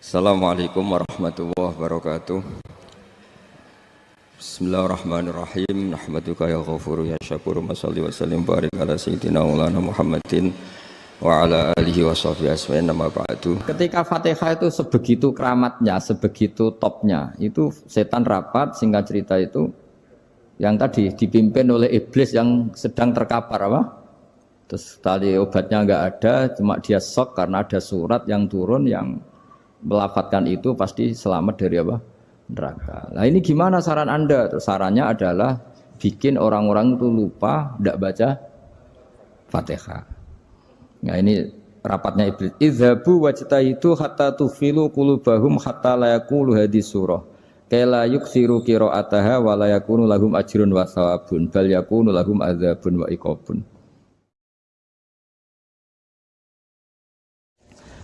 Assalamualaikum warahmatullahi wabarakatuh. Bismillahirrahmanirrahim. Nahmaduka ya ghafuru ya syakuru. Masalli wa sallim barik ala sayyidina maulana Muhammadin wa ala alihi wa sahbihi asma'in nama ba'du. Ketika Fatihah itu sebegitu keramatnya, sebegitu topnya, itu setan rapat, singkat cerita itu yang tadi dipimpin oleh iblis yang sedang terkapar apa? Terus tali obatnya enggak ada, cuma dia shock karena ada surat yang turun yang melafatkan itu pasti selamat dari apa? Neraka. Nah ini gimana saran Anda? Terus sarannya adalah bikin orang-orang itu lupa tidak baca Fatihah. Nah ini rapatnya iblis. Idzabu wajtahidu hatta tufilu qulubahum hatta la yaqulu hadis surah. Kala yuksiru qiraataha wa la yakunu lahum ajrun wa thawabun bal yakunu lahum adzabun wa iqabun.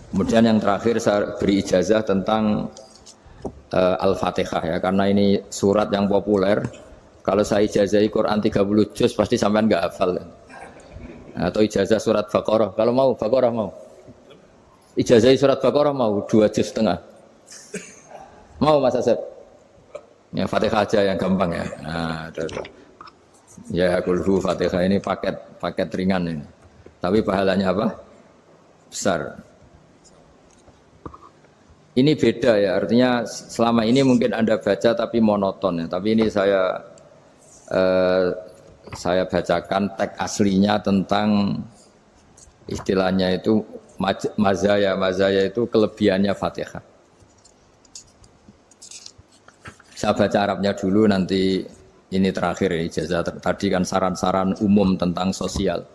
Kemudian yang terakhir saya beri ijazah tentang Al-Fatihah ya, karena ini surat yang populer. Kalau saya ijazahi Quran 30 juz pasti sampean enggak hafal. Atau ijazah surat Baqarah. Kalau mau Baqarah mau. Ijazahi surat Baqarah mau 2 juz setengah. Mau Mas Asep? Ya Fatihah aja yang gampang ya. Nah, ya kulhu Fatihah ini paket ringan ini. Tapi pahalanya apa? Besar. Ini beda ya, artinya selama ini mungkin Anda baca tapi monoton ya. Tapi ini saya bacakan teks aslinya tentang istilahnya itu mazaya. Mazaya itu kelebihannya Fatihah. Saya baca Arabnya dulu, nanti ini terakhir ya, ijazah tadi kan saran-saran umum tentang sosial.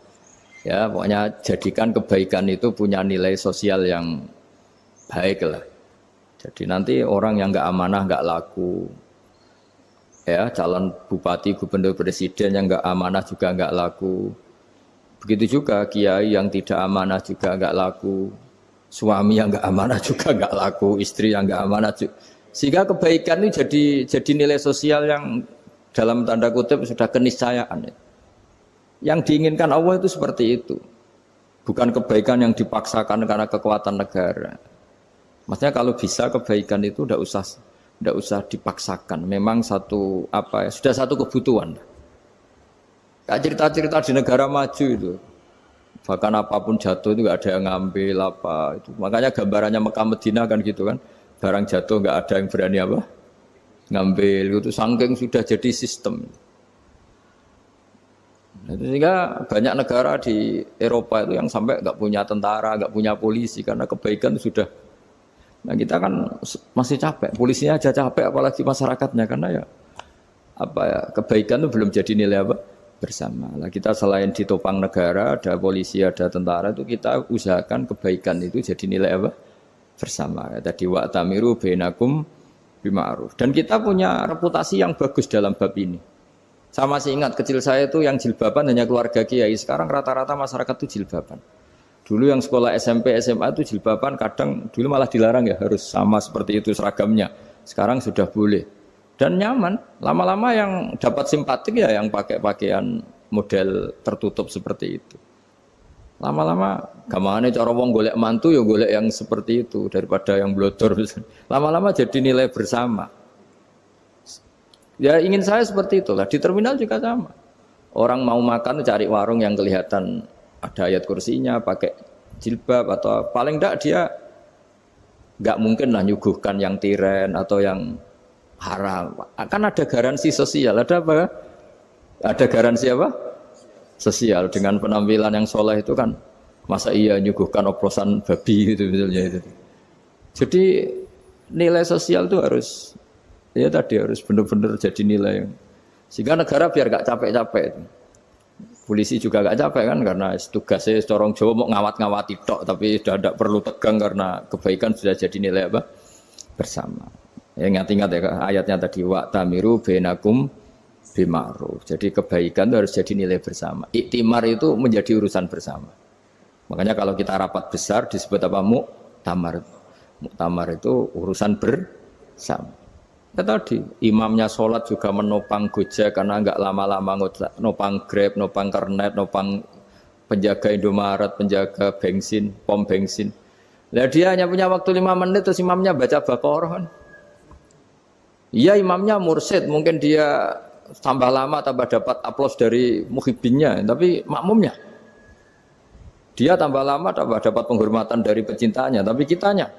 Ya, pokoknya jadikan kebaikan itu punya nilai sosial yang baik lah. Jadi nanti orang yang nggak amanah nggak laku, ya calon bupati, gubernur, presiden yang nggak amanah juga nggak laku. Begitu juga kiai yang tidak amanah juga nggak laku, suami yang nggak amanah juga nggak laku, istri yang nggak amanah juga. Sehingga kebaikan itu jadi nilai sosial yang dalam tanda kutip sudah keniscayaan. Yang diinginkan Allah itu seperti itu, bukan kebaikan yang dipaksakan karena kekuatan negara. Maksudnya kalau bisa kebaikan itu tidak usah dipaksakan. Memang sudah satu kebutuhan. Kayak cerita-cerita di negara maju itu, bahkan apapun jatuh itu nggak ada yang ngambil apa itu. Makanya gambarannya Mekah Madinah kan gitu kan, barang jatuh nggak ada yang berani apa ngambil itu, saking sudah jadi sistem. Sehingga banyak negara di Eropa itu yang sampai nggak punya tentara, nggak punya polisi karena kebaikan itu sudah. Nah kita kan masih capek, polisinya aja capek apalagi masyarakatnya, karena kebaikan itu belum jadi nilai apa bersama. Nah kita selain ditopang negara, ada polisi, ada tentara, itu kita usahakan kebaikan itu jadi nilai apa bersama. Tadi wa'tamiru bainakum bima'ruf. Dan kita punya reputasi yang bagus dalam bab ini. Saya masih ingat kecil saya itu yang jilbaban hanya keluarga kiai, sekarang rata-rata masyarakat itu jilbaban. Dulu yang sekolah SMP, SMA itu jilbaban kadang dulu malah dilarang ya, harus sama seperti itu seragamnya. Sekarang sudah boleh. Dan nyaman. Lama-lama yang dapat simpatik ya yang pakai pakaian model tertutup seperti itu. Lama-lama gamane cara wong golek mantu ya golek yang seperti itu daripada yang blodor. Lama-lama jadi nilai bersama. Ya ingin saya seperti itulah. Di terminal juga sama. Orang mau makan cari warung yang kelihatan ada ayat kursinya, pakai jilbab, atau paling enggak dia enggak mungkin lah nyuguhkan yang tiren atau yang haram. Akan ada garansi sosial, ada apa? Ada garansi apa? Sosial dengan penampilan yang soleh itu kan, masa iya nyuguhkan oplosan babi gitu misalnya itu. Jadi nilai sosial itu harus benar-benar jadi nilai. Sehingga negara biar enggak capek-capek itu. Polisi juga gak capek kan, karena tugasnya corong Jawa mau ngawat-ngawati tok, tapi sudah tidak perlu tegang karena kebaikan sudah jadi nilai apa bersama. Ya ingat-ingat ya ayatnya tadi, wa'tamiru bainakum bima'ruf. Jadi kebaikan itu harus jadi nilai bersama. Iktimar itu menjadi urusan bersama. Makanya kalau kita rapat besar disebut apa? Muktamar. Muktamar itu urusan bersama. Ya tadi, imamnya sholat juga menopang Gojek karena enggak lama-lama nopang Grab, nopang Kernet, nopang penjaga Indomaret, penjaga bensin, pom bensin. Lah dia hanya punya waktu 5 menit terus imamnya baca Baqarah kan. Iya imamnya mursyid, mungkin dia tambah lama tambah dapat aplaus dari muhibbinnya, tapi makmumnya dia tambah lama tambah dapat penghormatan dari pecintanya, tapi kitanya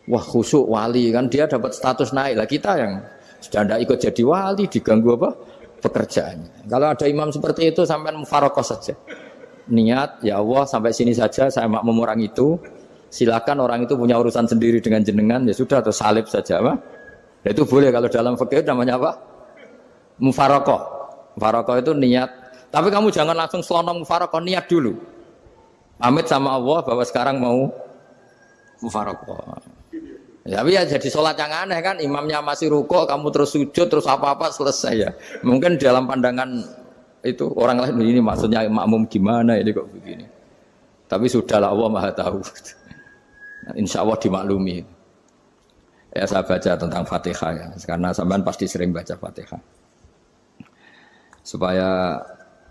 wah khusyuk wali kan dia dapat status naik lah, kita yang sudah tidak ikut jadi wali diganggu apa pekerjaannya. Kalau ada imam seperti itu sampai mufarokoh saja, niat ya Allah sampai sini saja saya makmum orang itu, silakan orang itu punya urusan sendiri dengan jenengan ya sudah atau salib saja apa. Ya, itu boleh kalau dalam fikih namanya apa mufarokoh. Mufarokoh itu niat, tapi kamu jangan langsung selonong mufarokoh, niat dulu pamit sama Allah bahwa sekarang mau mufarokoh. Ya, tapi ya jadi sholat yang aneh kan, imamnya masih rukuk, kamu terus sujud, terus apa-apa selesai ya. Mungkin dalam pandangan itu orang lain ini maksudnya makmum gimana ini kok begini. Tapi sudahlah Allah Maha tahu. Insya Allah dimaklumi. Ya saya baca tentang Fatihah ya, karena sampean pasti sering baca Fatihah. Supaya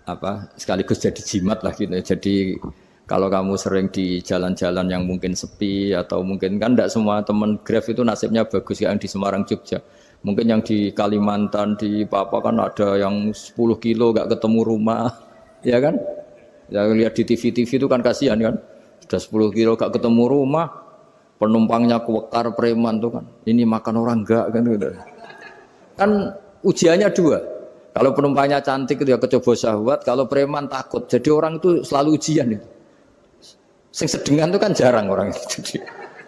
apa sekaligus jadi jimat lah gitu. Jadi kalau kamu sering di jalan-jalan yang mungkin sepi atau mungkin kan tidak semua teman Grab itu nasibnya bagus yang di Semarang Jogja. Mungkin yang di Kalimantan di Papua kan ada yang 10 kilo gak ketemu rumah, ya kan? Ya lihat di TV-TV itu kan kasihan kan. Sudah 10 kilo gak ketemu rumah, penumpangnya kewekar preman tuh kan. Ini makan orang enggak kan gitu. Kan ujiannya dua. Kalau penumpangnya cantik itu ya kecoba syahwat, kalau preman takut. Jadi orang itu selalu ujian itu. Sing sedengan itu kan jarang orang itu.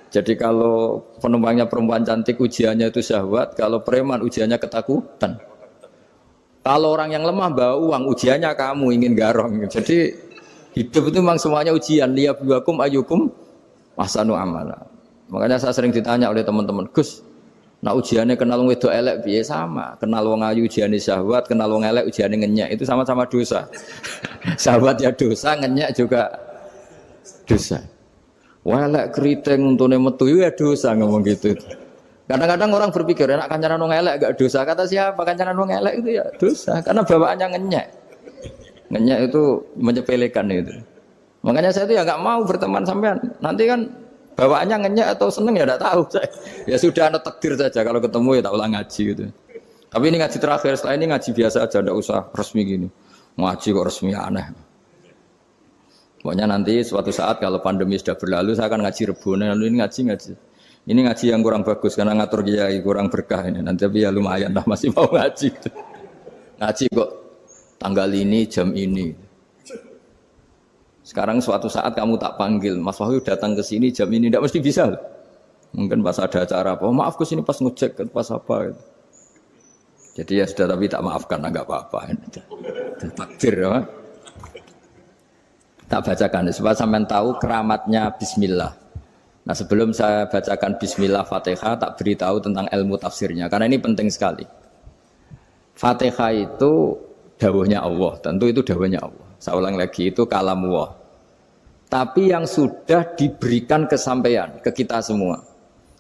Jadi kalau penumpangnya perempuan cantik ujiannya itu syahwat, kalau preman ujiannya ketakutan. Kalau orang yang lemah bawa uang ujiannya kamu ingin garong. Jadi hidup itu memang semuanya ujian. Liyabluwakum ayyukum ahsanu amala. Makanya saya sering ditanya oleh teman-teman, Gus, nah ujiannya kenal wong wedok elek piye sama? Kenal wong ayu ujiane syahwat, kenal wong elek ujiane ngenyek, itu sama-sama dosa. Syahwat ya dosa, ngenyek juga dosa. Welek keriting untune metu ya dosa ngomong gitu. Kadang-kadang orang berpikir enak kancanan wong elek gak dosa. Kata siapa kancanan wong elek itu ya dosa karena bawaannya ngenyek. Ngenyek itu menyepelekan itu. Makanya saya itu ya nggak mau berteman sampean. Nanti kan bawaannya ngenyek atau seneng ya enggak tahu saya. Ya sudah ada takdir saja kalau ketemu ya tak ulang ngaji gitu. Tapi ini ngaji terakhir, setelah ini ngaji biasa aja enggak usah resmi gini. Ngaji kok resmi aneh. Pokoknya nanti suatu saat kalau pandemi sudah berlalu saya akan ngaji Rebona, lalu ini ngaji. Ini ngaji yang kurang bagus karena ngatur kiai kurang berkah ini. Nanti tapi ya lumayan lah masih mau ngaji. Ngaji kok tanggal ini jam ini. Sekarang suatu saat kamu tak panggil, Mas Wahyu datang ke sini jam ini tidak mesti bisa. Mungkin pas ada acara apa, oh, maaf ke sini pas ngecek pas apa gitu. Jadi ya sudah tapi tak maafkan enggak apa-apa. Takdir ya. Tak bacakan supaya sampean tahu keramatnya bismillah. Nah, sebelum saya bacakan bismillah Fatihah tak beritahu tentang ilmu tafsirnya karena ini penting sekali. Fatihah itu dawuhnya Allah, tentu itu dawuhnya Allah. Saya ulang lagi itu kalam Allah. Tapi yang sudah diberikan kesampaian ke kita semua.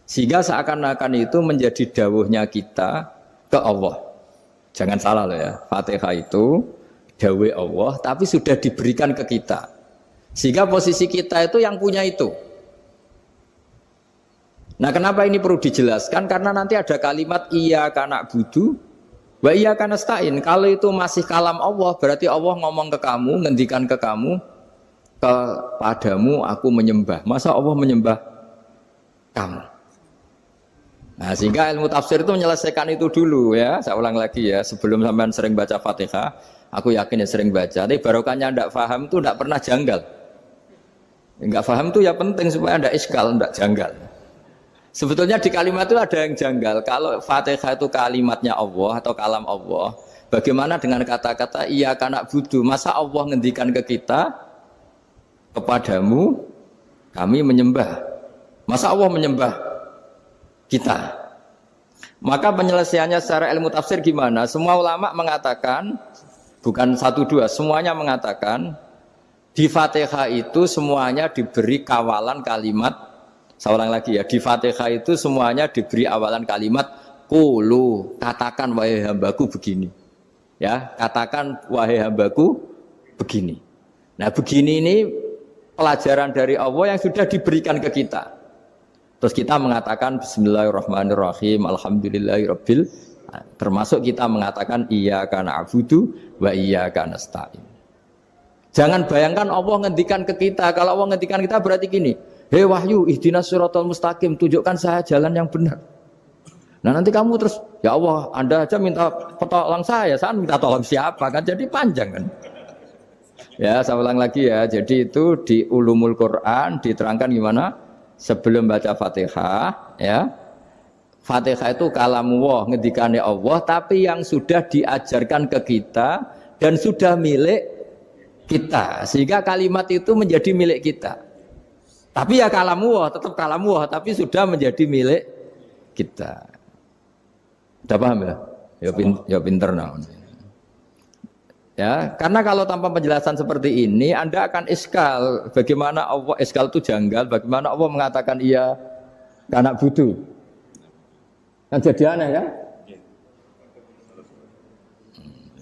Sehingga seakan-akan itu menjadi dawuhnya kita ke Allah. Jangan salah loh ya. Fatihah itu dawuh Allah tapi sudah diberikan ke kita. Sehingga posisi kita itu yang punya itu. Nah kenapa ini perlu dijelaskan? Karena nanti ada kalimat iyyaka na'budu wa iyyaka nasta'in. Kalau itu masih kalam Allah, berarti Allah ngomong ke kamu, ngendikan ke kamu, kepadamu aku menyembah. Masa Allah menyembah kamu? Nah sehingga ilmu tafsir itu menyelesaikan itu dulu ya. Saya ulang lagi ya, sebelum sampean sering baca Fatihah, aku yakin ya sering baca. Tapi barokahnya tidak paham itu tidak pernah janggal. Enggak paham itu ya penting supaya ada iskal, tidak janggal. Sebetulnya di kalimat itu ada yang janggal. Kalau Fatihah itu kalimatnya Allah atau kalam Allah, bagaimana dengan kata-kata iyyaka na'budu? Masa Allah ngendikan ke kita, kepadamu kami menyembah. Masa Allah menyembah kita? Maka penyelesaiannya secara ilmu tafsir gimana? Semua ulama mengatakan, bukan satu dua, semuanya mengatakan di Fatihah itu semuanya diberi kawalan kalimat. Saya ulang lagi ya, di Fatihah itu semuanya diberi awalan kalimat qulu, katakan wahai hambaku begini. Ya, katakan wahai hambaku begini. Nah, begini ini pelajaran dari Allah yang sudah diberikan ke kita. Terus kita mengatakan bismillahirrahmanirrahim, alhamdulillahirabbil, termasuk kita mengatakan iyyaka na'budu wa iyyaka nasta'in. Jangan bayangkan Allah ngendikan ke kita. Kalau Allah ngendikan kita berarti gini, hei wahyu ihdinas siratal mustaqim, tunjukkan saya jalan yang benar. Nah nanti kamu terus, ya Allah, Anda aja minta tolong saya minta tolong siapa kan, jadi panjang kan. Ya saya ulang lagi ya, jadi itu di Ulumul Quran diterangkan gimana sebelum baca Fatihah ya. Fatihah itu kalamullah, ngendikane Allah, tapi yang sudah diajarkan ke kita dan sudah milik kita, sehingga kalimat itu menjadi milik kita. Tapi ya kalamullah, tetap kalamullah, tapi sudah menjadi milik kita. Udah paham ya? Ya pinter nah. Ya, karena kalau tanpa penjelasan seperti ini, Anda akan iskal. Bagaimana Allah, iskal itu janggal, bagaimana Allah mengatakan iya karena butuh. Kan jadi aneh ya?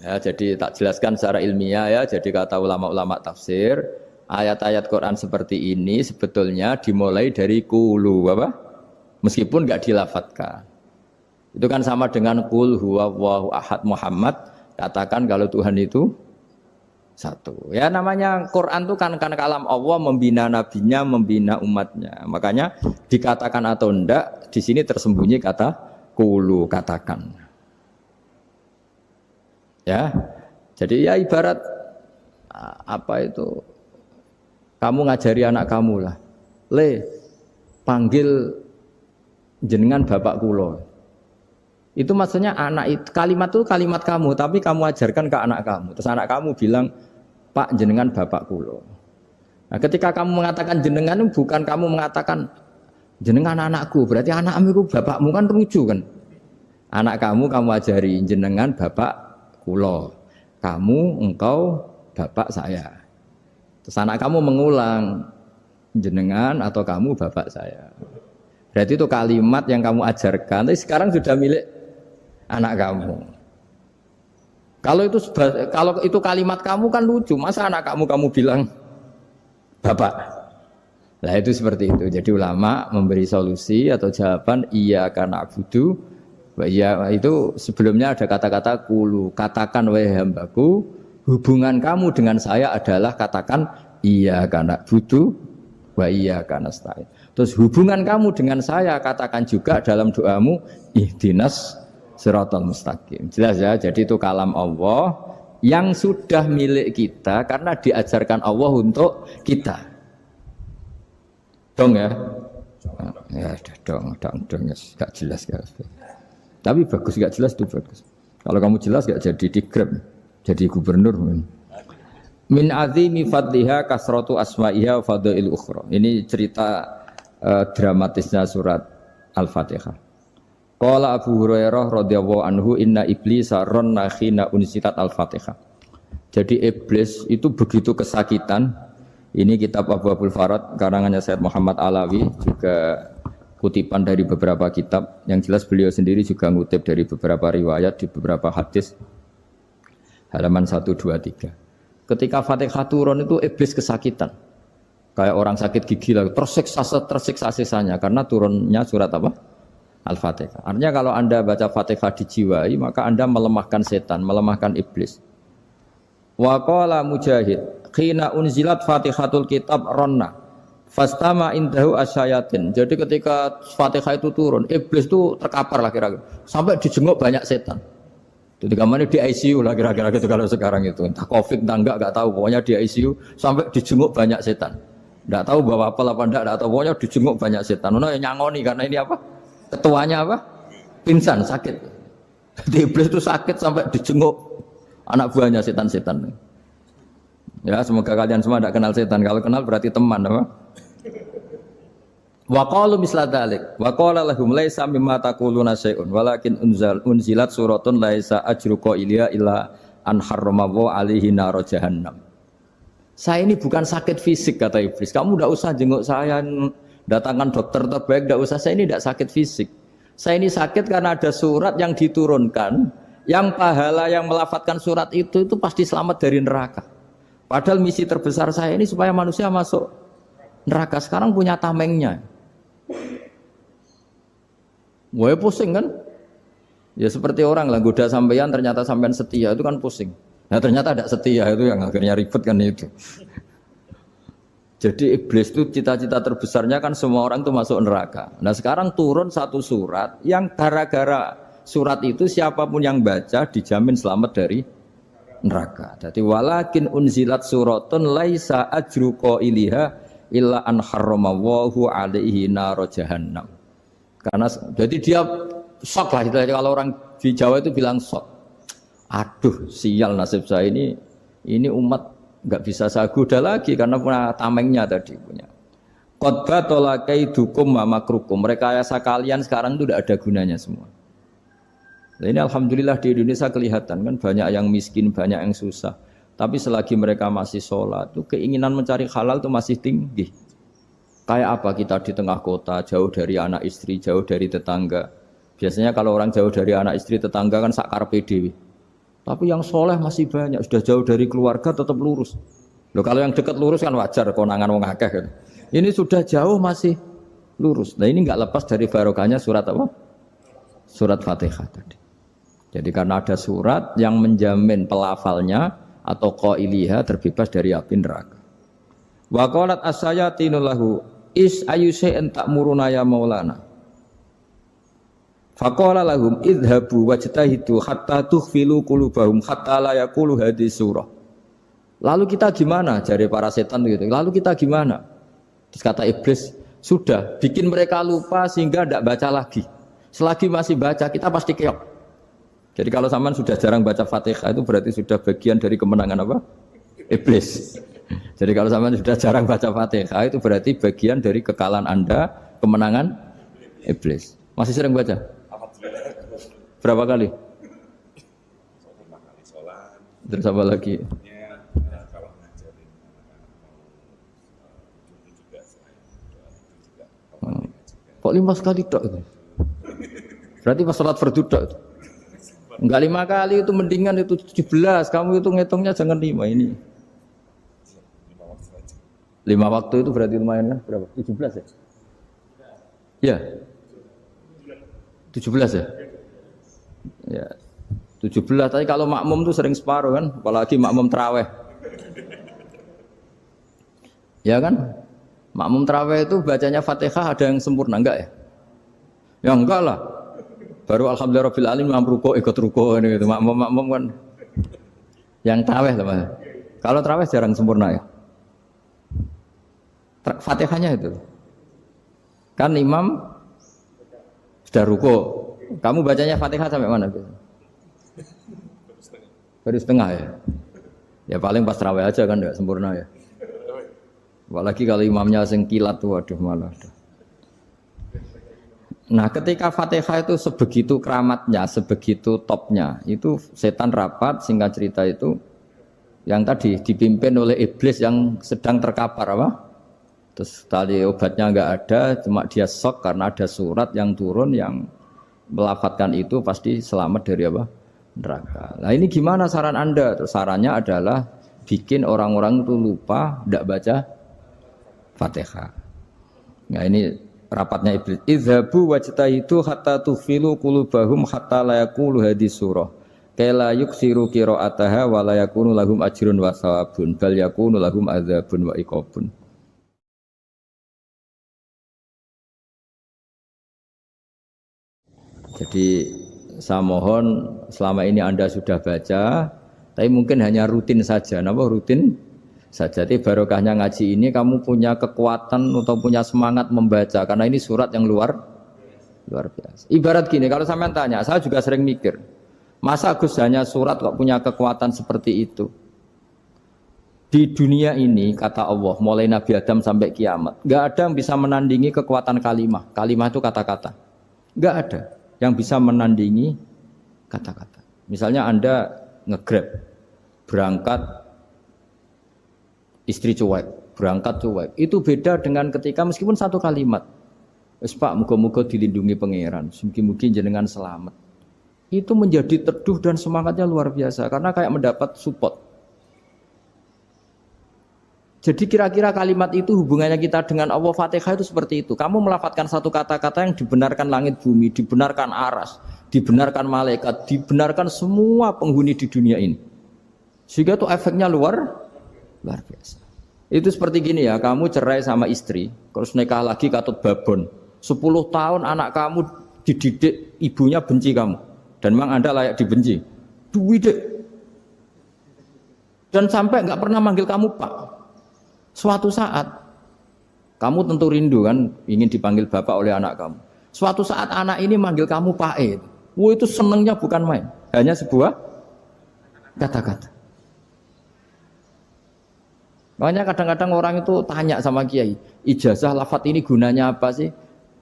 Ya, jadi tak jelaskan secara ilmiah ya. Jadi kata ulama-ulama tafsir, ayat-ayat Quran seperti ini sebetulnya dimulai dari qulu apa? Meskipun enggak dilafatkan. Itu kan sama dengan qul huwallahu ahad Muhammad, katakan kalau Tuhan itu satu. Ya namanya Quran itu kan kalam Allah, membina nabinya, membina umatnya. Makanya dikatakan atau enggak, di sini tersembunyi kata qulu, katakan. Ya. Jadi ya ibarat apa itu? Kamu ngajari anak kamu lah. Le, panggil jenengan bapak kula. Itu maksudnya anak itu, kalimat itu kalimat kamu, tapi kamu ajarkan ke anak kamu. Terus anak kamu bilang, Pak jenengan bapak kula. Nah ketika kamu mengatakan jenengan, bukan kamu mengatakan jenengan anakku, berarti anakmu itu bapakmu, kan lucu kan. Anak kamu ajari jenengan bapak kula. Kamu, engkau, bapak saya. Terus anak kamu mengulang, jenengan atau kamu bapak saya. Berarti itu kalimat yang kamu ajarkan, tapi sekarang sudah milik anak kamu. Kalau itu kalimat kamu kan lucu, masa anak kamu bilang bapak. Nah itu seperti itu. Jadi ulama memberi solusi atau jawaban iyyaka na'budu wa iya, itu sebelumnya ada kata-kata qulu, katakan wahai hambaku, hubungan kamu dengan saya adalah katakan iyyaka na'budu wa iyyaka nasta'in. Terus hubungan kamu dengan saya katakan juga dalam doamu ihdinas siratal mustaqim. Jelas ya, jadi itu kalam Allah yang sudah milik kita karena diajarkan Allah untuk kita. Dong ya? Ya dong, gak jelas gak. Tapi bagus gak jelas itu bagus. Kalau kamu jelas gak jadi digrab, jadi gubernur. Min azimi fadliha kasratu asma'iha fadail ukhra. Ini cerita dramatisnya surat Al-Fatihah. Qala Abu Hurairah radhiyallahu anhu inna iblisa ranna khina unsitat al-Fatihah. Jadi iblis itu begitu kesakitan. Ini kitab Abwaabul Farad karangannya Sayyid Muhammad Alawi, juga kutipan dari beberapa kitab. Yang jelas beliau sendiri juga ngutip dari beberapa riwayat di beberapa hadis. Halaman 123. Ketika Fatihah turun itu iblis kesakitan. Kayak orang sakit gigi lah, tersiksa sisanya karena turunnya surat apa? Al-Fatihah. Artinya kalau Anda baca Fatihah dijiwai, maka Anda melemahkan setan, melemahkan iblis. Wa qala Mujahid, khina unzilat Fatihatul kitab ronna, fastama indahu asyayatin. Jadi ketika Fatihah itu turun, iblis itu terkapar lah kira-kira, sampai dijenguk banyak setan. Jadi kamarnya di ICU lah kira-kira gitu kalau sekarang itu. Entah COVID entah enggak tahu, pokoknya di ICU sampai dijenguk banyak setan. Enggak tahu bawa apa enggak tahu, pokoknya dijenguk banyak setan. Ono yang nyangoni karena ini apa? Ketuanya apa? Pingsan, sakit. Jadi iblis itu sakit sampai dijenguk anak buahnya setan-setan. Ya, semoga kalian semua tidak kenal setan. Kalau kenal berarti teman, apa? Wa qalu misla dzalik. Wa qala lahum laisa mimma taquluna syai'un walakin unzilat suratun laisa ajru qailiya illa an harrama alaihi nar jahannam. Saya ini bukan sakit fisik kata iblis. Kamu tidak usah jenguk saya, datangkan dokter terbaik, tidak usah. Saya ini tidak sakit fisik. Saya ini sakit karena ada surat yang diturunkan, yang pahala yang melafatkan surat itu pasti selamat dari neraka. Padahal misi terbesar saya ini supaya manusia masuk neraka, sekarang punya tamengnya. Wah pusing kan? Ya seperti orang lah goda sampean ternyata sampean setia itu kan pusing. Nah ternyata ada setia itu yang akhirnya ribet kan itu. Jadi iblis itu cita-cita terbesarnya kan semua orang itu masuk neraka. Nah sekarang turun satu surat yang gara-gara surat itu siapapun yang baca dijamin selamat dari neraka. Jadi walakin unzilat suratun laisa ajru qailiha illa an harramallahu alaihi nar jahannam. Karena jadi dia shock lah itu kalau orang di Jawa itu bilang shock. Aduh sial nasib saya ini umat nggak bisa saya goda lagi karena punya tamengnya tadi punya. Qad tolakaidukum wa makrukum. Rekayasa kalian sekarang itu tidak ada gunanya semua. Nah, ini alhamdulillah di Indonesia kelihatan kan banyak yang miskin, banyak yang susah. Tapi selagi mereka masih sholat, tuh keinginan mencari halal itu masih tinggi. Kayak apa kita di tengah kota, jauh dari anak istri, jauh dari tetangga. Biasanya kalau orang jauh dari anak istri, tetangga kan sakar PDW. Tapi yang soleh masih banyak, sudah jauh dari keluarga tetap lurus. Loh kalau yang dekat lurus kan wajar, konangan wong akeh kan. Ini sudah jauh masih lurus. Nah ini nggak lepas dari barokahnya surat apa? Surat Fatihah tadi. Jadi karena ada surat yang menjamin pelafalnya atau qailiha terbebas dari api neraka. Wa qalat as-sayatinu lahu is ayyusai'in ta'muruna ya maulana. Faqala lahum idhabu wajtahidu hatta tukhfilu qulubahum hatta la yaqulu hadhihi surah. Lalu kita gimana? Jari para setan gitu. Lalu kita gimana? Terus kata iblis, sudah bikin mereka lupa sehingga tidak baca lagi. Selagi masih baca kita pasti keok. Jadi kalau sampean sudah jarang baca Fatihah itu berarti sudah bagian dari kemenangan apa? Iblis. Jadi kalau sampean sudah jarang baca Fatihah itu berarti bagian dari kekalahan Anda, kemenangan iblis. Masih sering baca? Berapa kali? 5 kali sholat. Terus apa lagi? Kalau ngajarin itu juga selain doa itu juga. Kok 5 kali tok itu? Berarti pas sholat fardu tok itu? Enggak 5 kali itu mendingan itu 17. Kamu itu ngitungnya jangan 5 ini. 5 waktu saja. 5 waktu itu berarti lumayan kan? Berapa? 17 ya? Ya. 17 ya? Ya. 17 tapi kalau makmum tuh sering separuh kan, apalagi makmum tarawih. Ya kan? Makmum tarawih itu bacanya Fatihah ada yang sempurna enggak ya? Ya enggak lah. Baru alhamdulillah rabbil alamin ruko ikut ruko gitu. Makmum kan yang tarawih lah. Kalau tarawih jarang sempurna ya. Fatihahnya itu. Kan imam sudah ruko. Kamu bacanya Fatihah sampai mana? Baru setengah ya. Ya paling pas tarawih aja kan enggak sempurna ya. Apalagi kalau imamnya sing kilat tuh waduh malah. Nah, ketika Fatihah itu sebegitu keramatnya, sebegitu topnya, itu setan rapat, singkat cerita itu yang tadi dipimpin oleh iblis yang sedang terkapar apa? Terus tali obatnya enggak ada, cuma dia shock karena ada surat yang turun yang melafatkan itu pasti selamat dari apa? Neraka. Nah ini gimana saran Anda? Sarannya adalah bikin orang-orang itu lupa, tidak baca Fatihah. Nah ini rapatnya iblis. Idhabu wajtahidu hatta tufilu qulubahum hatta la yaqulu hadhihi surah. Kala yuksiru qira'ataha wa la yakunu lahum ajrun wa thawabun bal yakunu lahum adzabun wa iqabun. Jadi saya mohon selama ini Anda sudah baca, tapi mungkin hanya rutin saja. Napa rutin saja? Jadi barokahnya ngaji ini kamu punya kekuatan atau punya semangat membaca karena ini surat yang luar biasa. Ibarat gini, kalau sampean tanya, saya juga sering mikir, masa Gus hanya surat kok punya kekuatan seperti itu? Di dunia ini kata Allah, mulai Nabi Adam sampai kiamat, nggak ada yang bisa menandingi kekuatan kalimah. Kalimah itu kata-kata, nggak ada yang bisa menandingi kata-kata. Misalnya Anda nge-grab, berangkat istri cuek, berangkat cuek. Itu beda dengan ketika meskipun satu kalimat. Wes Pak, muga-muga dilindungi pangeran, mugi-mugi jenengan selamat. Itu menjadi teduh dan semangatnya luar biasa karena kayak mendapat support. Jadi kira-kira kalimat itu hubungannya kita dengan Allah Fatihah itu seperti itu. Kamu melafadzkan satu kata-kata yang dibenarkan langit bumi, dibenarkan aras, dibenarkan malaikat, dibenarkan semua penghuni di dunia ini. Sehingga itu efeknya luar biasa. Itu seperti gini ya, kamu cerai sama istri, terus nikah lagi katut babon. 10 tahun anak kamu dididik, ibunya benci kamu. Dan memang Anda layak dibenci. Dididik. Dan sampai nggak pernah manggil kamu Pak. Suatu saat, kamu tentu rindu kan, ingin dipanggil bapak oleh anak kamu. Suatu saat anak ini manggil kamu Pak E. Wah itu senengnya bukan main. Hanya sebuah kata-kata. Makanya kadang-kadang orang itu tanya sama kiai, ijazah lafadz ini gunanya apa sih?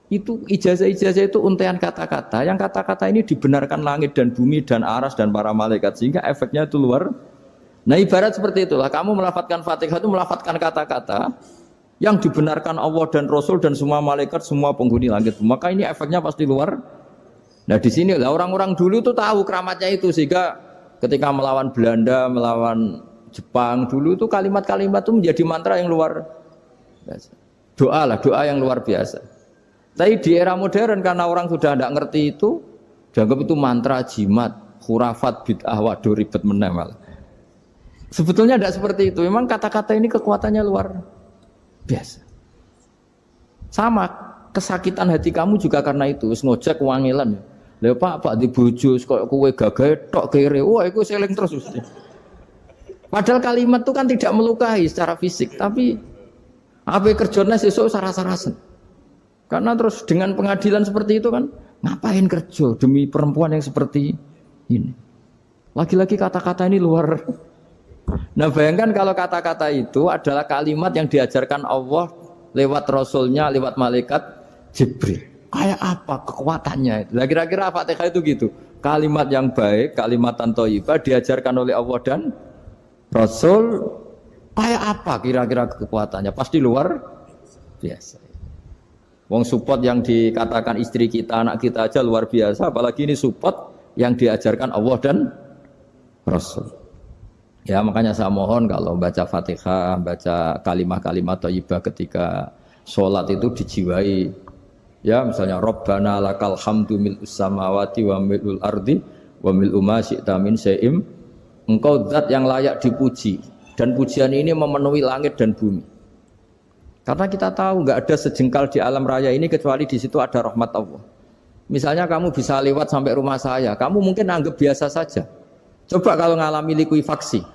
Itu ijazah-ijazah itu untaian kata-kata. Yang kata-kata ini dibenarkan langit dan bumi dan aras dan para malaikat. Sehingga efeknya itu luar. Nah ibarat seperti itulah, kamu melafadzkan Fatihah itu melafadzkan kata-kata yang dibenarkan Allah dan Rasul dan semua malaikat, semua penghuni langit. Maka ini efeknya pasti luar. Nah di sini lah orang-orang dulu itu tahu keramatnya itu, sehingga ketika melawan Belanda, melawan Jepang dulu itu kalimat-kalimat itu menjadi mantra yang luar biasa. Doa yang luar biasa. Tapi di era modern karena orang sudah tidak ngerti itu, dianggap itu mantra, jimat, khurafat, bid'ah, waduh ribet meneh malah. Sebetulnya tidak seperti itu. Memang kata-kata ini kekuatannya luar biasa. Sama kesakitan hati kamu juga karena itu. Ngojek wangilan. Lha Pak di bojo kok kowe gagahe tok kere. Wah, iku seling terus mesti. Padahal kalimat itu kan tidak melukai secara fisik, tapi apa kerjanya sesuk saras-sarasen. Karena terus dengan pengadilan seperti itu kan ngapain kerja demi perempuan yang seperti ini. Lagi-lagi kata-kata ini luar. Nah bayangkan kalau kata-kata itu adalah kalimat yang diajarkan Allah lewat Rasulnya, lewat malaikat Jibril. Kayak apa kekuatannya itu? Nah, kira-kira Fatihah itu gitu. Kalimat yang baik, kalimatan thayyibah diajarkan oleh Allah dan Rasul. Kayak apa kira-kira kekuatannya? Pasti luar biasa. Wong support yang dikatakan istri kita, anak kita aja luar biasa. Apalagi ini support yang diajarkan Allah dan Rasul. Ya makanya saya mohon kalau baca Fatihah, baca kalimat-kalimat thayyibah ketika sholat itu dijiwai. Ya misalnya Rabbana lakal hamdu mil'us samawati wa mil'ul ardi wa mil'u ma syi'ta min syai'im. Engkau zat yang layak dipuji dan pujian ini memenuhi langit dan bumi. Karena kita tahu nggak ada sejengkal di alam raya ini kecuali di situ ada rahmat Allah. Misalnya kamu bisa lewat sampai rumah saya, kamu mungkin anggap biasa saja. Coba kalau ngalami likuifaksi,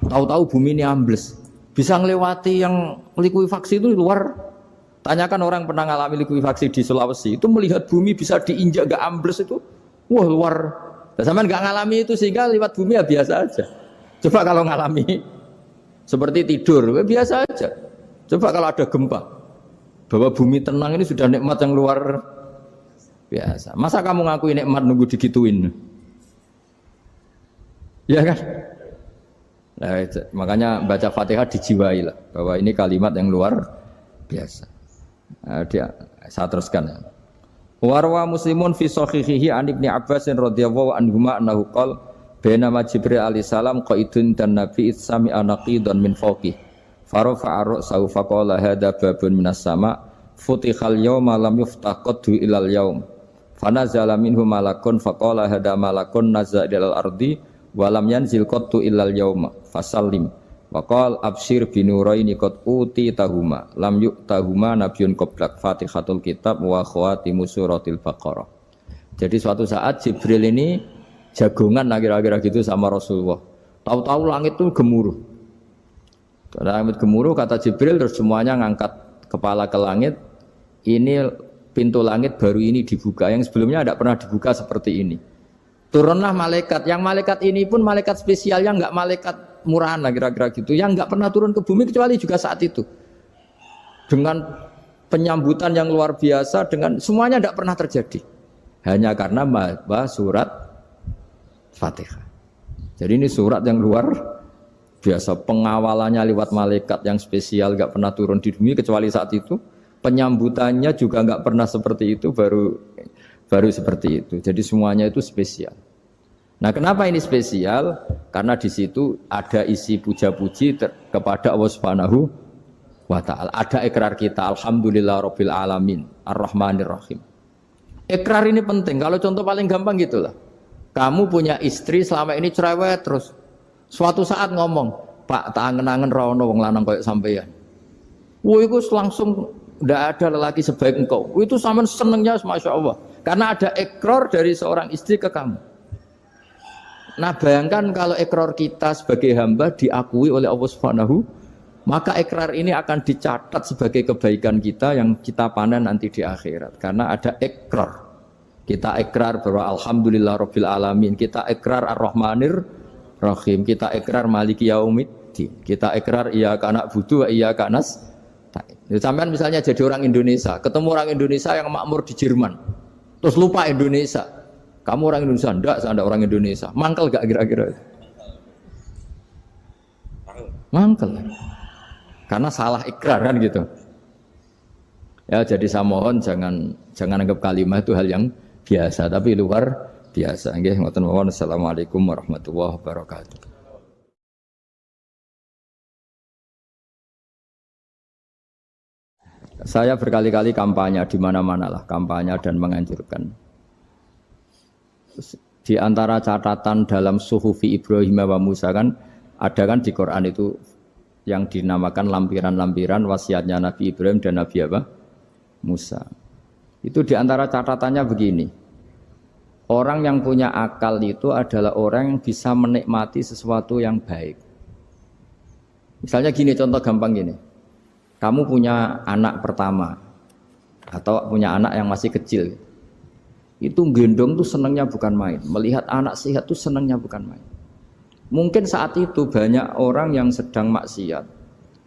tahu-tahu bumi ini ambles, bisa ngelewati yang likuifaksi itu luar. Tanyakan orang pernah ngalami likuifaksi di Sulawesi, itu melihat bumi bisa diinjak gak ambles itu, wah luar. Dan sampean gak ngalami itu sehingga lewat bumi ya biasa aja. Coba kalau ngalami seperti tidur, ya biasa aja. Coba kalau ada gempa, bahwa bumi tenang ini sudah nikmat yang luar biasa. Masa kamu ngakui nikmat nunggu digituin? Ya kan? Nah, makanya baca Fatihah dijiwai lah bahwa ini kalimat yang luar biasa. Nah, saya teruskan ya. Warwa Muslimun fi sahihihi an Ibnu Abbas radhiyallahu anhuma annahu qala bainama Jibril alaihi salam qaidun dan Nabi itsami anaqidan min fawqih farafa'a ra'sahu faqala hadza babun minas sama futihal yawma lam yuftaqadhu ilal yaum fanazala minhu malakun faqala hadza malakun nazza ilal ardi walam yanzil qattu illal yauma fasallim waqal absyir binuraini qad uti tahuma lam yu'tahuma nabiyyun qablak fatihatul kitab wa khawatimu suratil baqarah. Jadi suatu saat Jibril ini jagongan kira-kira gitu sama Rasulullah. Tahu-tahu langit itu gemuruh. Langit gemuruh kata Jibril terus semuanya ngangkat kepala ke langit. Ini pintu langit baru ini dibuka, yang sebelumnya tidak pernah dibuka seperti ini. Turunlah malaikat, yang malaikat ini pun malaikat spesial yang enggak malaikat murahan lah kira-kira gitu, yang enggak pernah turun ke bumi kecuali juga saat itu. Dengan penyambutan yang luar biasa, dengan semuanya tidak pernah terjadi. Hanya karena bahwa surat Fatihah. Jadi ini surat yang luar biasa, pengawalannya lewat malaikat yang spesial enggak pernah turun di bumi kecuali saat itu. Penyambutannya juga enggak pernah seperti itu, baru seperti itu. Jadi semuanya itu spesial. Nah, kenapa ini spesial? Karena di situ ada isi puja-puji kepada Allah Subhanahu wa ta'ala. Ada ikrar kita, alhamdulillah rabbil alamin, ar-rahmanir rahim. Ikrar ini penting. Kalau contoh paling gampang gitulah. Kamu punya istri selama ini cerewet terus. Suatu saat ngomong, "Pak, tak angen-angen ra ono wong lanang koyo sampeyan." Wah, itu langsung tidak ada lelaki sebaik engkau. Itu sama senengnya, masya Allah. Karena ada ikrar dari seorang istri ke kamu. Nah, bayangkan kalau ikrar kita sebagai hamba diakui oleh Allah Subhanahu, maka ikrar ini akan dicatat sebagai kebaikan kita yang kita panen nanti di akhirat. Karena ada ikrar. Kita ikrar bahwa alhamdulillah rabbil alamin. Kita ikrar ar-rahmanir rahim. Kita ikrar maliki yaumiddin. Kita ikrar iyyaka na'budu wa iyyaka nasta'in. Sampean misalnya jadi orang Indonesia, ketemu orang Indonesia yang makmur di Jerman, terus lupa Indonesia. Kamu orang Indonesia? Enggak, saya ada orang Indonesia. Mangkel gak kira-kira? Mangkel. Karena salah ikrar kan gitu. Ya, jadi saya mohon jangan anggap kalimat itu hal yang biasa, tapi luar biasa. Nggih, ngoten mawon. Assalamualaikum warahmatullahi wabarakatuh. Saya berkali-kali kampanye di mana-mana lah, kampanye dan menganjurkan. Di antara catatan dalam Suhufi Ibrahim wa Musa kan ada kan di Quran itu yang dinamakan lampiran-lampiran wasiatnya Nabi Ibrahim dan Nabi apa? Musa. Itu di antara catatannya begini. Orang yang punya akal itu adalah orang yang bisa menikmati sesuatu yang baik. Misalnya gini, contoh gampang gini. Kamu punya anak pertama atau punya anak yang masih kecil, itu gendong tuh senangnya bukan main. Melihat anak sehat tuh senangnya bukan main. Mungkin saat itu banyak orang yang sedang maksiat